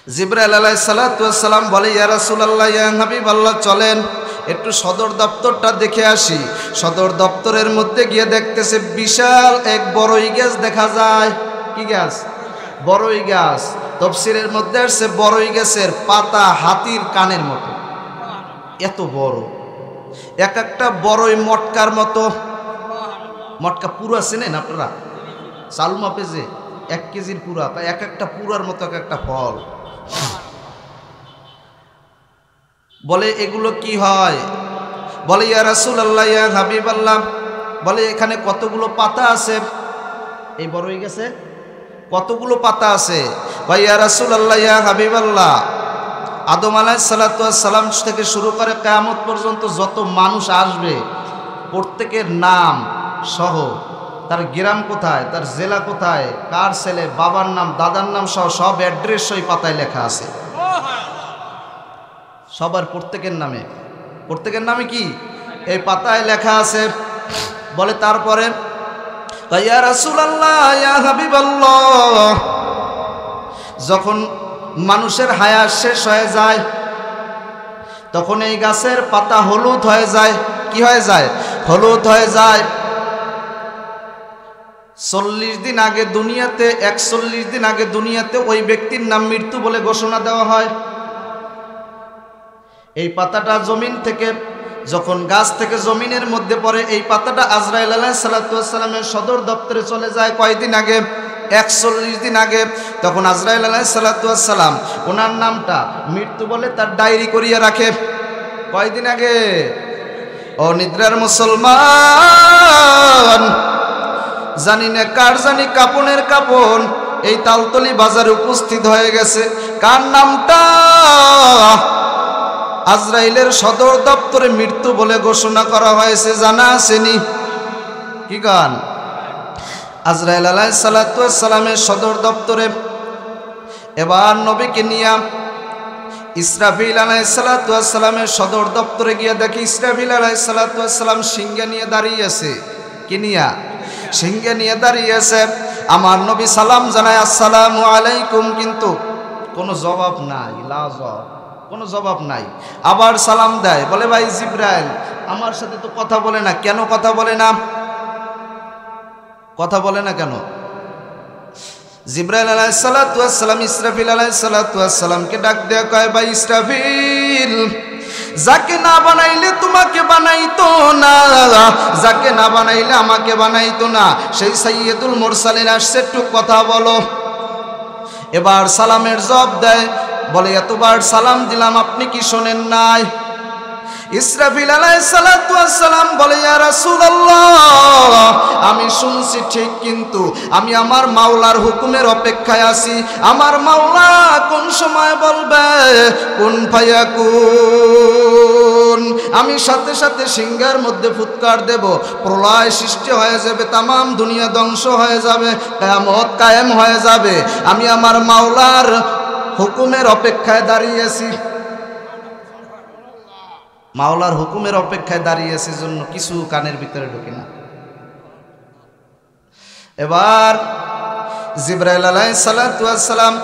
জিবরাইল আলাইহিস সালাতু ওয়াস সালাম বলে, ইয়া রাসূলুল্লাহ, ইয়া হাবিবাল্লাহ, চলেন একটু সদর দপ্তরটা দেখে আসি। সদর দপ্তরের মধ্যে গিয়ে দেখতেছে বিশাল এক বড়ই গাছ দেখা যায়। কি গাছ? বড়ই গাছ। তাফসীরের মধ্যে আসছে বড়ই গাছের পাতা হাতির কানের মতো, এত বড়। এক একটা বড়ই মটকার মতো। মটকা পুরা চেনেন আপনারা? চালু মাপে যে 1 কেজির পুরা, তাই এক একটা পুরার মতো এক একটা ফল। বলে এগুলো কি হয়? বলে ইয়া রাসূলুল্লাহ, ইয়া হাবিবাল্লাহ, বলে এখানে কতগুলো পাতা আছে? এই বড়ই গাছে কতগুলো পাতা আছে? ভাই ইয়া রাসূলুল্লাহ, ইয়া হাবিবাল্লাহ, আদম আলাইহিস সালাতু ওয়াস সালাম থেকে শুরু করে কিয়ামত পর্যন্ত যত মানুষ আসবে প্রত্যেকের নাম সহ, তার গ্রাম কোথায়, তার জেলা কোথায়, কার ছেলে, বাবার নাম, দাদার নাম সহ সব অ্যাড্রেস ওই পাতায় লেখা আছে। সবার প্রত্যেকের নামে, প্রত্যেকের নামে কি এই পাতায় লেখা আছে। বলে তারপরে ইয়া রাসূলুল্লাহ, ইয়া হাবিবাল্লাহ, যখন মানুষের হায়াত শেষ হয়ে যায় তখন এই গাছের পাতা হলুদ হয়ে যায়। কি হয়ে যায়? হলুদ হয়ে যায়। 40 দিন আগে দুনিয়াতে, 41 দিন আগে দুনিয়াতে ওই ব্যক্তির নাম মৃত্যু বলে ঘোষণা দেওয়া হয়। এই পাতাটা জমিন থেকে যখন গাছ থেকে জমিনের মধ্যে পড়ে, এই পাতাটা আজরাইল আলাইহিস সালাতু ওয়াস সালামের সদর দপ্তরে চলে যায়। কয়দিন আগে? 41 দিন আগে। তখন আজরাইল আলাইহিস সালাতু ওয়াস সালাম ওনার নামটা মৃত্যু বলে তার ডায়েরি করিয়ে রাখে। কয়দিন আগে? ও নিদ্রার মুসলমান, জানি না কার জানি কাপনের কাপন এই তালতলি বাজারে উপস্থিত হয়ে গেছে। কার নামটা আজরাইলের সদর দপ্তরে মৃত্যু বলে ঘোষণা করা হয়েছে জানা আসেনি? কি গান? আজরাইল আলাইহিস সালাতু ওয়াস সালামের সদর দপ্তরে এবার নবীকে নিয়ে ইসরাফিল আলাইহিস সালাতু ওয়াস সালামের সদর দপ্তরে গিয়ে দেখি ইসরাফিল আলাইহিস সালাতু ওয়াস সালাম সিংহে নিয়ে দাঁড়িয়ে আছে। কি নিয়া? সিংহে নিয়ে দাঁড়িয়ে আছে। আমার নবী সালাম জানায়, আসসালামু আলাইকুম, কিন্তু কোনো জবাব নাই, লাজবাব, কোনো জবাব নাই। আবার সালাম দেয়, বলে ভাই জিবরাইল আমার সাথে তো কথা বলে না। কেন কথা বলে না? কথা বলে না কেন? জিবরাইল আলাইহিস সালাতু ওয়াস সালাম ইসরাফিল আলাইহিস সালাতু ওয়াস সালামকে ডাক দেয়া কয়, ভাই ইসরাফিল, যাকে না বানাইলে তোমাকে বানাইতো না, যাকে না বানাইলে আমাকে বানাইতো না, সেই সাইয়্যিদুল মুরসালিন আসছে, একটু কথা বলো। এবার সালামের জবাব দেয়, বলে এতবার সালাম দিলাম আপনি কি শোনেন নাই? ইসরাফিল আলাইহিস সালাতু ওয়াস সালাম বলে, ইয়া রাসূলুল্লাহ, আমি শুনছি ঠিক, কিন্তু আমি আমার মাওলার হুকুমের অপেক্ষায় আছি। আমার মাওলা কোন সময় বলবে কুন ফায়াকুন, আমি সাথে সাথে সিংহার মধ্যে ফুৎকার দেব, প্রলয় সৃষ্টি হয়ে যাবে, তামাম দুনিয়া ধ্বংস হয়ে যাবে, কিয়ামত কায়েম হয়ে যাবে। আমি আমার মাওলার হুকুমের অপেক্ষায় দাঁড়িয়েছি। মাওলার হুকুমের অপেক্ষায় দাঁড়িয়েছে জন্য কিছু কানের ভিতরে ঢোকে না। এবার জিবরাইল আলাইহিস সালাতু ওয়াস সালাম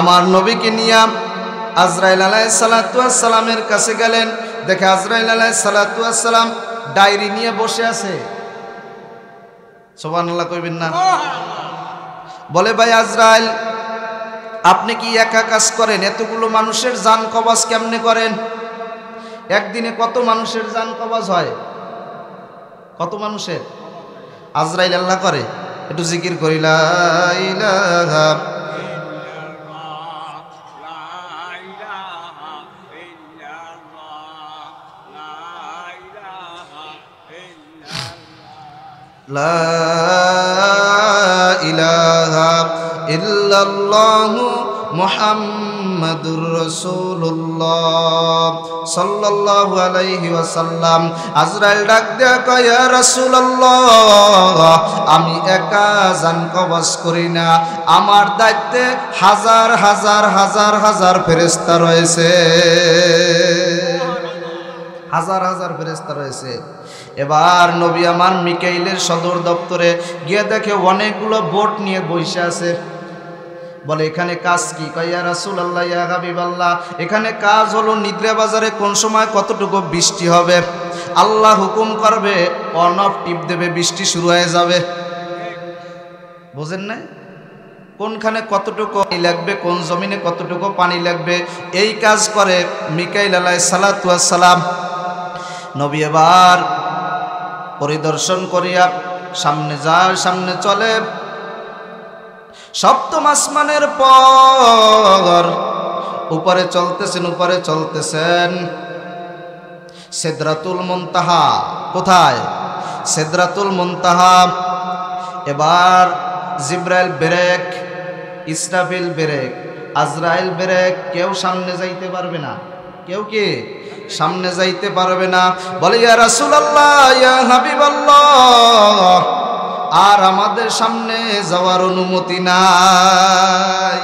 আমার নবীকে নিয়ে আজরাইল আলাইহিস সালাতু ওয়াস সালামের কাছে গেলেন। দেখে আজরাইল আলাইহিস সালাতু ওয়াস সালাম ডায়েরি নিয়ে বসে আছে। সুবহানাল্লাহ কইবেন না? বলে ভাই আজরাইল, আপনি কি একা কাজ করেন? এতগুলো মানুষের জান কবজ কেমনে করেন? একদিনে কত মানুষের জান কবজ হয়? কত মানুষের? আজরাইল আল্লাহ করে। একটু জিকির করি, লা ইলাহা লা ইলাহা ইল্লাল্লাহু মুহাম্মাদুর রাসূলুল্লাহ সাল্লাল্লাহু আলাইহি ওয়াসাল্লাম। আজরাইল ডাক দেয়া কয়, ইয়া রাসূলুল্লাহ, আমি একা জান কবজ করি না, আমার দায়িত্বে হাজার হাজার হাজার হাজার ফেরেশতা রয়েছে, হাজার হাজার ফেরেশতা রয়েছে। এবার নবী আমার মিকাইলের সদর দপ্তরে গিয়ে দেখে অনেকগুলো বোট নিয়ে বসে আছে। বলে এখানে কাজ কি? কয়, ইয়া রাসূলুল্লাহ, ইয়া হাবিবাল্লাহ, এখানে কাজ হলো নিদ্রা বাজারে কোন সময় কতটুকু বৃষ্টি হবে, আল্লাহ হুকুম করবে, অন অফ টিপ দেবে, বৃষ্টি শুরু হয়ে যাবে। বুঝেন না? কোনখানে কতটুকু পানি লাগবে, কোন জমিনে কতটুকু পানি লাগবে, এই কাজ করে মিকাইল আলাইহিস সালাতু ওয়াস সালাম। নবী এবার পরিদর্শন করিয়া সামনে যায়, সামনে চলে। সপ্তম আসমানের পর উপরে চলতেছেন, উপরে চলতেছেন। সিদরাতুল মুনতাহা কোথায়? সিদরাতুল মুনতাহা। এবার জিব্রাইল ব্রেক, ইসরাফিল ব্রেক, আজরাইল ব্রেক, কেউ সামনে যাইতে পারবে না। কেউ কি সামনে যাইতে পারবে না। বলে, ইয়া রাসূলুল্লাহ, ইয়া হাবিবাল্লাহ, আর আমাদের সামনে যাওয়ার অনুমতি নাই।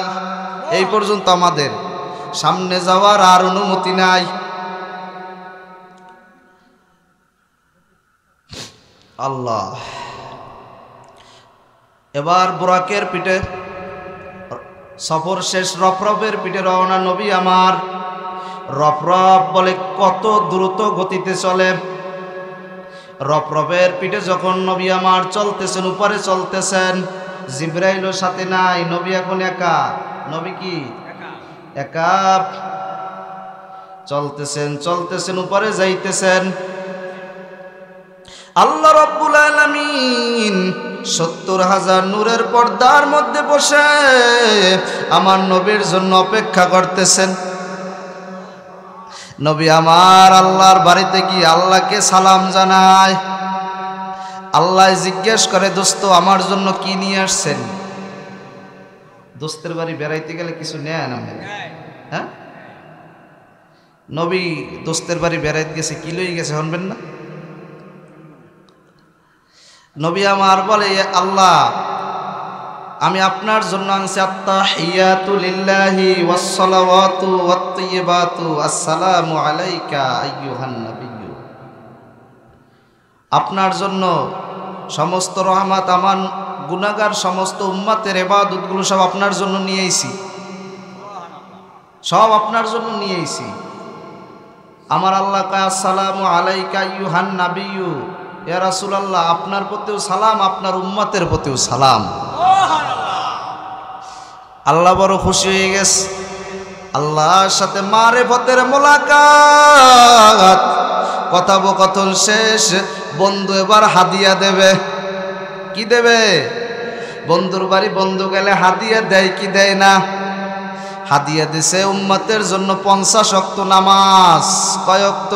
এই পর্যন্ত আমাদের সামনে যাওয়ার আর অনুমতি নাই। আল্লাহ। এবার বুরাকের পিঠে সফর শেষ, রফরফের পিঠে রওনা নবী আমার। রফরফ বলে কত দ্রুত গতিতে চলে। রফরফের পিঠে যখন নবী আমার চলতেছেন, উপরে চলতেছেন, জিবরাইলও সাথে নাই, নবী এখন একা। নবী কি একা? চলতেছেন চলতেছেন, উপরে যাইতেছেন। আল্লাহ রাব্বুল আলামিন ৭০,০০০ নূরের পর্দার মধ্যে বসে আমার নবীর জন্য অপেক্ষা করতেছেন। নবী আমার আল্লাহর বাড়িতে গিয়ে আল্লাহকে সালাম জানায়। আল্লাহ জিজ্ঞেস করে, দোস্ত আমার জন্য কি নিয়ে আসছেন? দোস্তের বাড়ি বেড়াইতে গেলে কিছু নেয় না? হ্যাঁ, নবী দোস্তের বাড়ি বেড়াইতে গেছে, কি লই গেছে শুনবেন না? নবী আমার বলে, আল্লাহ আমি আপনার জন্য আনছি আত্তাহিয়াতু লিল্লাহি ওয়াস সালাওয়াতু ওয়াত তাইয়্যিবাতু আসসালামু আলাইকা আইয়ুহান নাবিয়্যু। আপনার জন্য সমস্ত রহমত, আমার গুনাহগার সমস্ত উম্মতের ইবাদতগুলো সব আপনার জন্য নিয়ে আইছি, সব আপনার জন্য নিয়ে আইছি। আমার আল্লাহ কয়, আসসালামু আলাইকা আইয়ুহান নাবিয়্যু, ইয়া রাসূলুল্লাহ আপনার প্রতিও সালাম, আপনার উম্মতের প্রতিও সালাম। আল্লাহ বড় খুশি হয়ে গেছে। আল্লাহর সাথে মারিফতের মোলাকাত, কথোপকথন শেষ। বন্ধু এবার হাদিয়া দেবে। কি দেবে? বন্ধুর বাড়ি বন্ধু গেলে হাদিয়া দেয় কি দেয় না? হাদিয়া দিছে উম্মতের জন্য 50 ওয়াক্ত নামাজ। কয় ওয়াক্ত?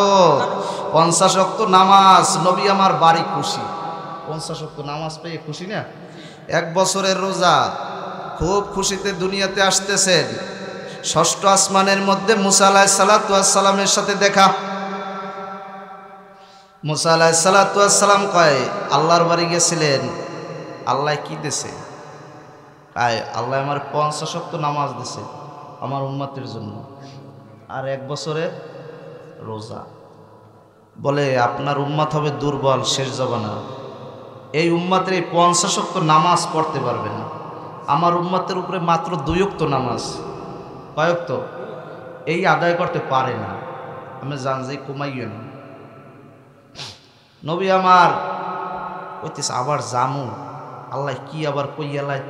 50 ওয়াক্ত নামাজ। নবী আমার বাড়ি খুশি। 50 ওয়াক্ত নামাজ পেয়ে খুশি না? 1 বছরের রোজা, খুব খুশিতে দুনিয়াতে আসতেছেন। 6ষ্ঠ আসমানের মধ্যে মুসা আলাইহিস সালাতু ওয়াস সালামের সাথে দেখা। মুসা আলাইহিস সালাতু ওয়াস সালাম কয়, আল্লাহর বাড়ি গেছিলেন, আল্লাহ কি দিছে? আল্লাহ আমার 50 ওয়াক্ত নামাজ দিছে আমার উম্মতের জন্য, আর 1 বছরের রোজা। বলে আপনার উম্মত হবে দুর্বল, শেষ জবানা। এই উম্মতের এই 50 ওয়াক্ত নামাজ পড়তে পারবে না। আমার উম্মতের উপরে মাত্র 2 ওয়াক্ত নামাজ, কয় ওয়াক্ত? এই আদায় করতে পারে না। আমি জান যে কমাইও না। নবী আমার কইতেছে আবার জামু, আল্লাহ কি আবার কইয়ালায়,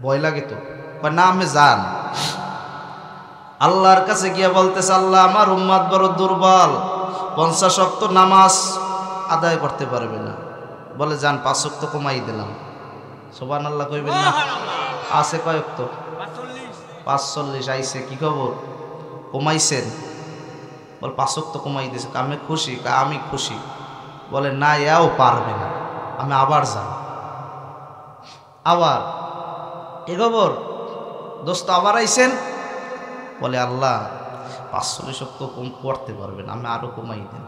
ভয় লাগে তো। কয় না আমি যান। আল্লাহর কাছে গিয়া বলতেছে আল্লাহ আমার উম্মাত বড় দুর্বল, 50 ওয়াক্ত নামাজ আদায় করতে পারবে না। বলে যান 5 ওয়াক্ত কমাই দিলাম। সুবহানাল্লাহ কইবেন না? আছে কয় ওয়াক্ত? 45 আইছে, কি খবর কমাইছেন? বল 5 ওয়াক্ত কমাই দিয়েছে। আমি খুশি? আমি খুশি। বলে না এও পারবে না, আমি আবার যাব। আবার কি খবর দোস্ত, আবার আইছেন? বলে আল্লাহ 45 ওয়াক্ত কম করতে পারবেন, আমি আরো কমাই দেন।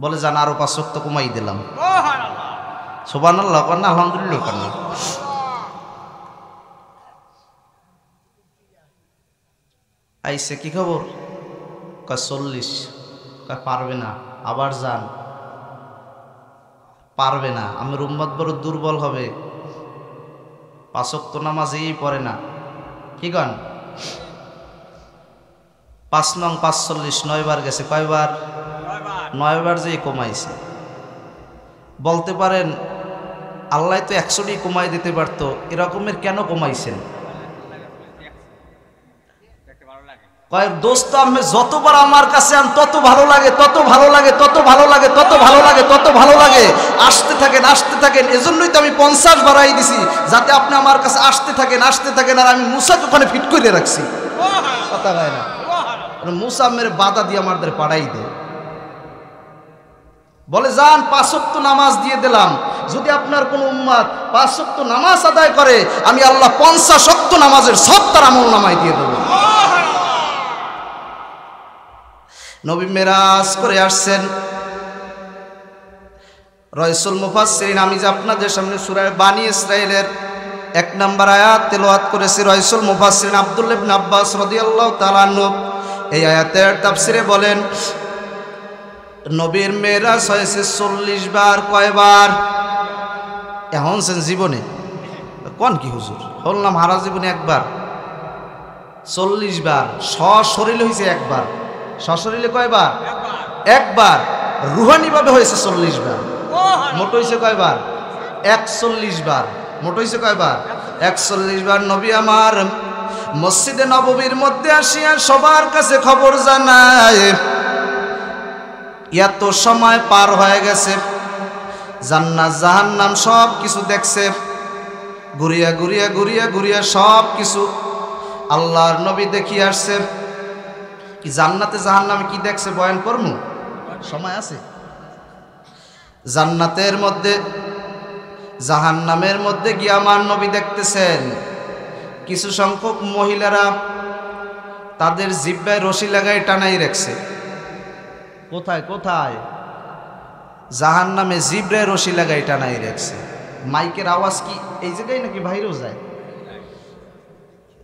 বলে যান আরো 5 ওয়াক্ত কমাই দিলাম। সুবহানাল্লাহ কন্যা, আলহামদুলিল্লাহ কন্যা। আইসে কি খবর? কয় 40। কয় পারবে না, আবার যান। পারবে না, আমার উম্মত বড় দুর্বল হবে, 5 ওয়াক্ত নামাজই পড়ে না। কি গান? 5 নং 45, 9 বার গেছে। কয়বার? 9 বার যে কমাইছে। বলতে পারেন আল্লাহ তো 100টি কমাই দিতে পারতো, এরকমের কেন কমাইছেন? কয় দোস্ত আমি যতবার আমার কাছে আন তত ভালো লাগে, তত ভালো লাগে, তত ভালো লাগে, তত ভালো লাগে, তত ভালো লাগে। আসতে থাকেন, আসতে থাকেন। এজন্যই তো আমি 50 বাড়াই দিছি, যাতে আপনি আমার কাছে আসতে থাকেন, আসতে থাকেন। আর আমি মুসাকে ওখানে ফিট করে রাখছি। কথা হয় না? মুসা মেরে বাধা দিয়ে আমাদের পাড়াই দেয়। বলে যান 5 ওয়াক্ত নামাজ দিয়ে দিলাম, যদি আপনার কোন উম্মত 5 ওয়াক্ত নামাজ আদায় করে আমি আল্লাহ 50 ওয়াক্ত নামাজের সব তার আমল নামায় দিয়ে দেব। নবী মেরাজ করে আসছেন। রাইসুল মুফাসসিরিন, আমি যে আপনাদের সামনে সূরা বানী ইসরাঈলের 1 নম্বর আয়াত তেলাওয়াত করেছি, রাইসুল মুফাসসিরিন আব্দুল্লাহ ইবনে আব্বাস রাদিয়াল্লাহু তাআলা আনহু এই আয়াতের তাফসিরে বলেন নবীর মেরাজ হয়েছে 40 বার। কয়বার? এখন জীবনে কোন কি হুজুর বললাম হারা জীবনে একবার। 40 বার সশরীরে হয়েছে একবার। সশরীরে কয়বার? একবার। রুহানি ভাবে হয়েছে 40 বার। মোট হয়েছে কয়বার? 41 বার। মোট হয়েছে কয়বার? 41 বার। নবী আমার মসজিদে নববীর মধ্যে আসিয়া সবার কাছে খবর জানায় এত সময় পার হয়ে গেছে, জান্নাত জাহান্নাম সব কিছু দেখছে, ঘুরিয়া ঘুরিয়া ঘুরিয়া ঘুরিয়া সব কিছু আল্লাহর নবী দেখিয়ে আসছে। কি জান্নাতে জাহান্নামে কি দেখছে বয়ান করমু? সময় আছে? জান্নাতের মধ্যে জাহান্নামের মধ্যে গিয়ে আমার নবী দেখতেছেন কিছু সংখ্যক মহিলারা তাদের জিহ্বায় রশি লাগাই টানাই রাখছে। কোথায় কোথায়? জাহান্নামে জিহ্বায় রশি লাগাই টানাই রাখছে। মাইকের আওয়াজ কি এই জায়গায় নাকি বাইরেও যায়?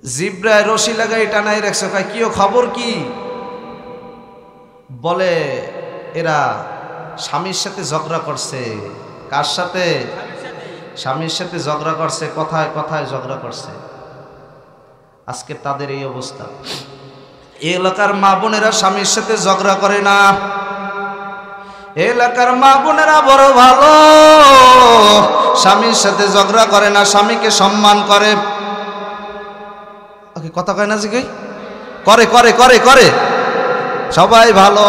জিহ্বায় রশি লাগাই টানাই রাখছে। কয় কি খবর কি? বলে এরা স্বামীর সাথে ঝগড়া করছে। কার সাথে? স্বামীর সাথে ঝগড়া করছে। কথায় কথায় ঝগড়া করছে। আজকে তাদের এই অবস্থা। এই এলাকার মা বোনেরা স্বামীর সাথে ঝগড়া করে না। এলাকার মা বোনেরা বড় ভালো, স্বামীর সাথে ঝগড়া করে না, স্বামীকে সম্মান করে। কথা কয় না যে করে করে করে করে সবাই ভালো।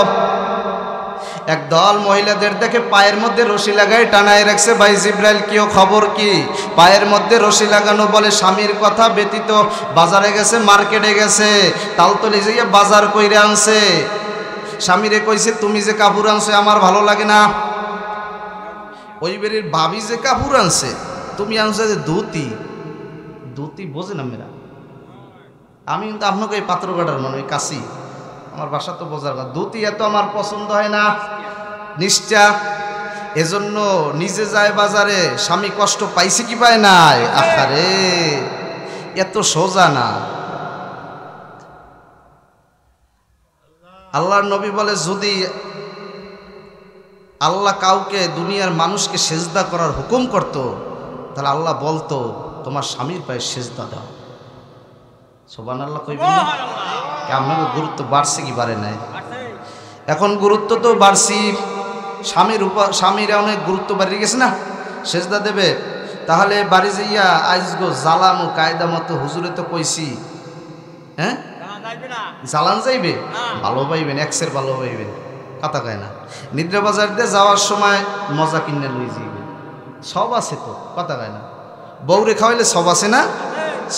একদল মহিলাদের দেখে পায়ের মধ্যে রশি লাগাই টানায় রাখছে। ভাই জিব্রাইল কিও খবর কি? পায়ের মধ্যে রশি লাগানো। বলে স্বামীর কথা ব্যতীত বাজারে গেছে, মার্কেটে গেছে, তালতলি যে বাজার কইরে আনছে। স্বামীরে কইছে তুমি যে কাপড় আনছো আমার ভালো লাগে না। ওই বেরির ভাবি যে কাপড় আনছে, তুমি আনছো যে ধুতি। ধুতি বোঝে না মেয়েরা। আমি কিন্তু আপনাকে এই পাত্রঘাটার মানে কাশি, আমার বাসা তো বোঝার কথা। ধুতি এত আমার পছন্দ হয় না, নিষ্ঠা। এজন্য নিজে যায় বাজারে। স্বামী কষ্ট পাইছে কি পায় নাই? আহারে এত সোজা না। আল্লাহর নবী বলে যদি আল্লাহ কাউকে দুনিয়ার মানুষকে সেজদা করার হুকুম করত, তাহলে আল্লাহ বলতো তোমার স্বামীর পায়ে সেজদা দাও। সুবহানাল্লাহ কইবেন না? আপনাকে গুরুত্ব বাড়ছে কি বাড়ে নাই? এখন গুরুত্ব তো বাড়ছি। স্বামীরা অনেক গুরুত্ব বাড়িয়ে গেছে না, সেজদা দেবে, তাহলে বাড়ি যাইয়া আজগো জ্বালানো কায়দা মতো হুজুরে তো কইছি, হ্যাঁ জ্বালান যাইবে, ভালো পাইবেন, এক্সের ভালো পাইবেন, কথা কয় না। নিদ্রা বাজার দিয়ে যাওয়ার সময় মজা কিনে লই যাইবে, সব আছে তো, কথা কয় না। বউরে খাওয়াইলে সব আছে না,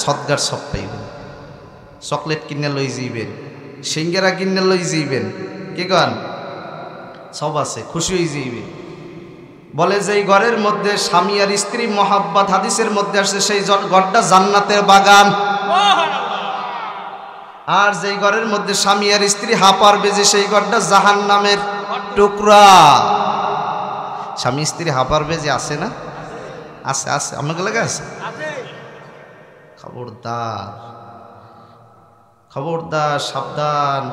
সদগার সব পাইবেন। চকলেট কিনে লই যাইবেন, সিঙ্গারা কিনে লই যাইবেন, কি কন, সব আছে, খুশি হয়ে যাইবে। বলে যে এই ঘরের মধ্যে স্বামী আর স্ত্রী মহাব্বত, হাদিসের মধ্যে আসছে সেই ঘরটা জান্নাতের বাগান। আর যেই ঘরের মধ্যে স্বামী আর স্ত্রী হাঁপার বেজে সেই ঘরটা জাহান্নামের টুকরা। স্বামী স্ত্রী হাঁপার বেজে আছে না, আছে আছে, আমাকে লাগে আছে। খবরদার খবরদার, সাবধান।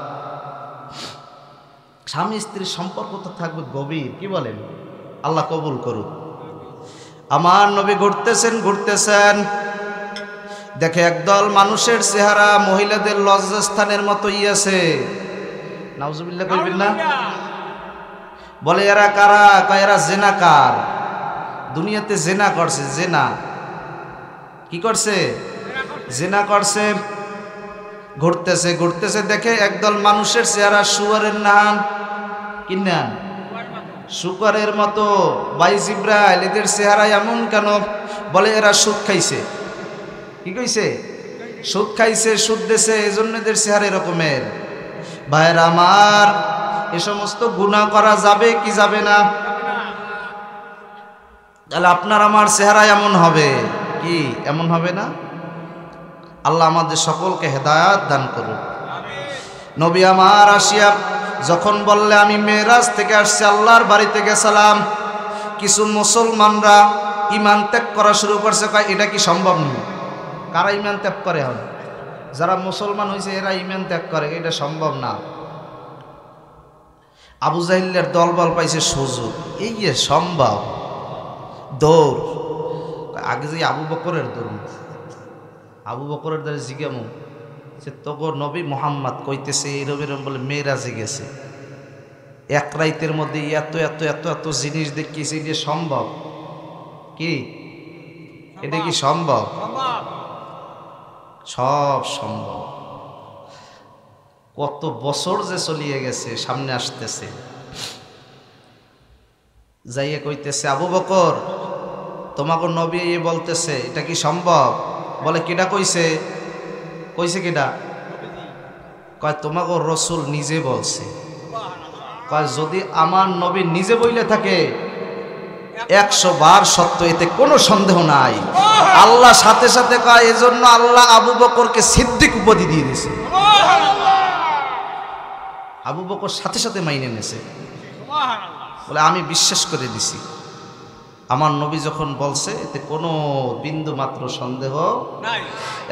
স্বামী স্ত্রীর সম্পর্ক তো থাকবে গভীর, কি বলেন, আল্লাহ কবুল করুক। আমার নবী ঘুরতেছেন, দেখে একদল মানুষের চেহারা মহিলাদের লজ্জাস্থানের মতো আছে। নাউজুবিল্লাহ কইবেন না? বলে এরা কারা? কয় এরা জেনাকার, দুনিয়াতে জেনা করছে। জেনা কি করছে? জেনা করছে। ঘুরতেছে দেখে একদল মানুষের চেহারা শুয়ারের নাম, কি নাম? শুকরের মতো। ভাই জিব্রাইল, এদের চেহারা এমন কেন? বলে এরা সুদ খাইছে। কি কইছে? সুদ খাইছে, সুদ দেশে, এজন্য এদের চেহারা এরকমের। ভাইরা আমার, এ সমস্ত গুনাহ করা যাবে কি যাবে না? তাহলে আপনার আমার চেহারা এমন হবে কি? এমন হবে না? আল্লাহ আমাদের সকলকে হেদায়াত দান করুন। নবী আমার আসিয়া যখন বললে আমি মেরাজ থেকে আসছি, আল্লাহর বাড়িতে গেছিলাম, কিছু মুসলমানরা ঈমান ত্যাগ করা শুরু করছে। কয় এটা কি সম্ভব নয়? কারা ঈমান ত্যাগ করে? হন যারা মুসলমান হয়েছে এরা ঈমান ত্যাগ করে, এটা সম্ভব না। আবু জাহিলের দলবল পাইছে সুযোগ, এই যে সম্ভব, দৌড়। আগে যে আবু বকরের দৌড়, আবু বকরের দ্বারা জিজ্ঞামু যে তগর নবী মোহাম্মদ কইতেছে এরম বলে মেরাজে গেছে, এক রাইতের মধ্যে এত এত এত এত জিনিস দেখিয়েছে, এটা সম্ভব কি? এটা কি সম্ভব? সব সম্ভব। কত বছর যে চলিয়ে গেছে, সামনে আসতেছে। যাইয়ে কইতেছে আবু বকর, তোমাকে নবী বলতেছে এটা কি সম্ভব? বলে কিডা কইছে? কইছে কিডা? কয় তোমাকে রসুল নিজে বলছে। কয় যদি আমার নবী নিজে বইলে থাকে 100 বার সত্য, এতে কোনো সন্দেহ নাই। আল্লাহ সাথে সাথে কয় এজন্য আল্লাহ আবু বকরকে সিদ্দিক উপাধি দিয়ে দিয়েছে। আবু বকর সাথে সাথে মাইনে নেছে, বলে আমি বিশ্বাস করে দিছি, আমার নবী যখন বলছে এতে কোনো বিন্দু মাত্র সন্দেহ নাই।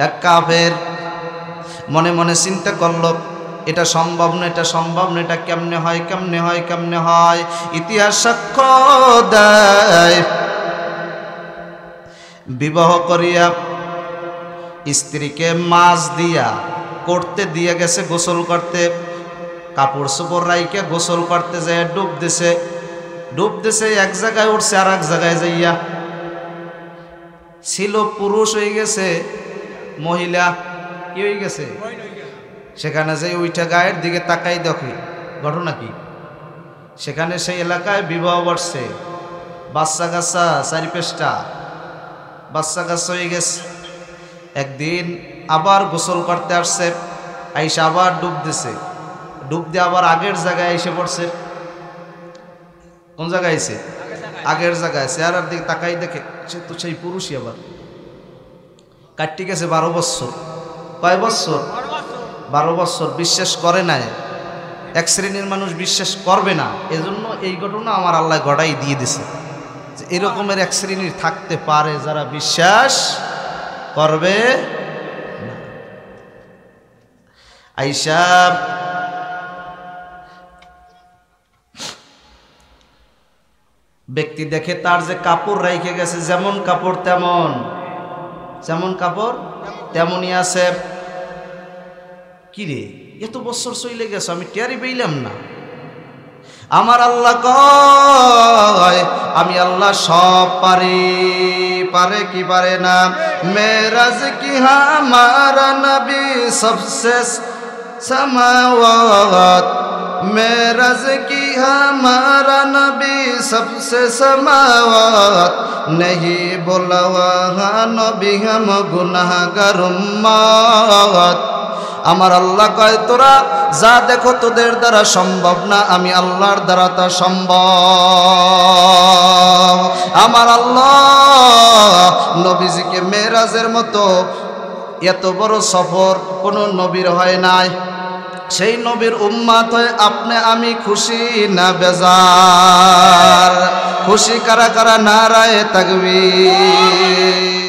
এক কাফের মনে মনে চিন্তা করলো এটা সম্ভব না, এটা সম্ভব না, এটা কেমনে হয়, কেমনে হয়, কেমনে হয়? ইতিহাস সাক্ষ্য দেয়, বিবাহ করিয়া স্ত্রীকে মাছ দিয়া করতে দিয়ে গেছে গোসল করতে, কাপড় চোপড় রাইকে গোসল করতে যায় ডুব দিছে, এক জায়গায় উঠছে আর এক জায়গায় যাইয়া, ছিল পুরুষ হয়ে গেছে মহিলা, কি হয়ে গেছে? সেখানে যাই ওইটা গায়ের দিকে তাকাই দেখি ঘটনা কি। সেখানে সেই এলাকায় বিবাহ বসছে, বাচ্চা কাচ্চা 4-5টা বাচ্চা কাচ্চা হয়ে গেছে। একদিন আবার গোসল করতে আসছে, আইসা আবার ডুব দিয়ে আবার আগের জায়গায় এসে পড়ছে। কোন জায়গায় এসে? আগের জায়গায়। চেহারার দিকে তাকাই দেখে সে তো সেই পুরুষই, আবার কাটতে গেছে 12 বছর। কয় বছর? 12 বছর। বিশ্বাস করে না, এক শ্রেণীর মানুষ বিশ্বাস করবে না, এজন্য এই ঘটনা আমার আল্লাহ গড়াই দিয়ে দিছে যে এরকমের এক শ্রেণীর থাকতে পারে যারা বিশ্বাস করবে না। আইসা ব্যক্তি দেখে তার যে কাপড় রেখে গেছে, যেমন কাপড় তেমনই আছে। কি রে, এত বছর চলে গেছে, আমি টেরই পেলাম না। আমার আল্লাহ কয় আমি আল্লাহ সব পারি, পারে কি পারে না। মেরাজ কি হামারা নবী সবসে समावत, मेरज की हमारा नबी सबसे समावत, नहीं बोला वहाँ नबी हम गुनाहगार उम्मत। আমার আল্লাহ কয় তোরা যা দেখো তোদের দ্বারা সম্ভব না, আমি আল্লাহর দ্বারা তা সম্ভব। আমার আল্লাহ নবীজিকে মেরাজের মতো এত বড় সফর কোনো নবীর হয় নাই। সেই নবীর উম্মত হয়ে আপনি আমি খুশি না বেজার? খুশি কারা কারা নারায়ে তাকবীর।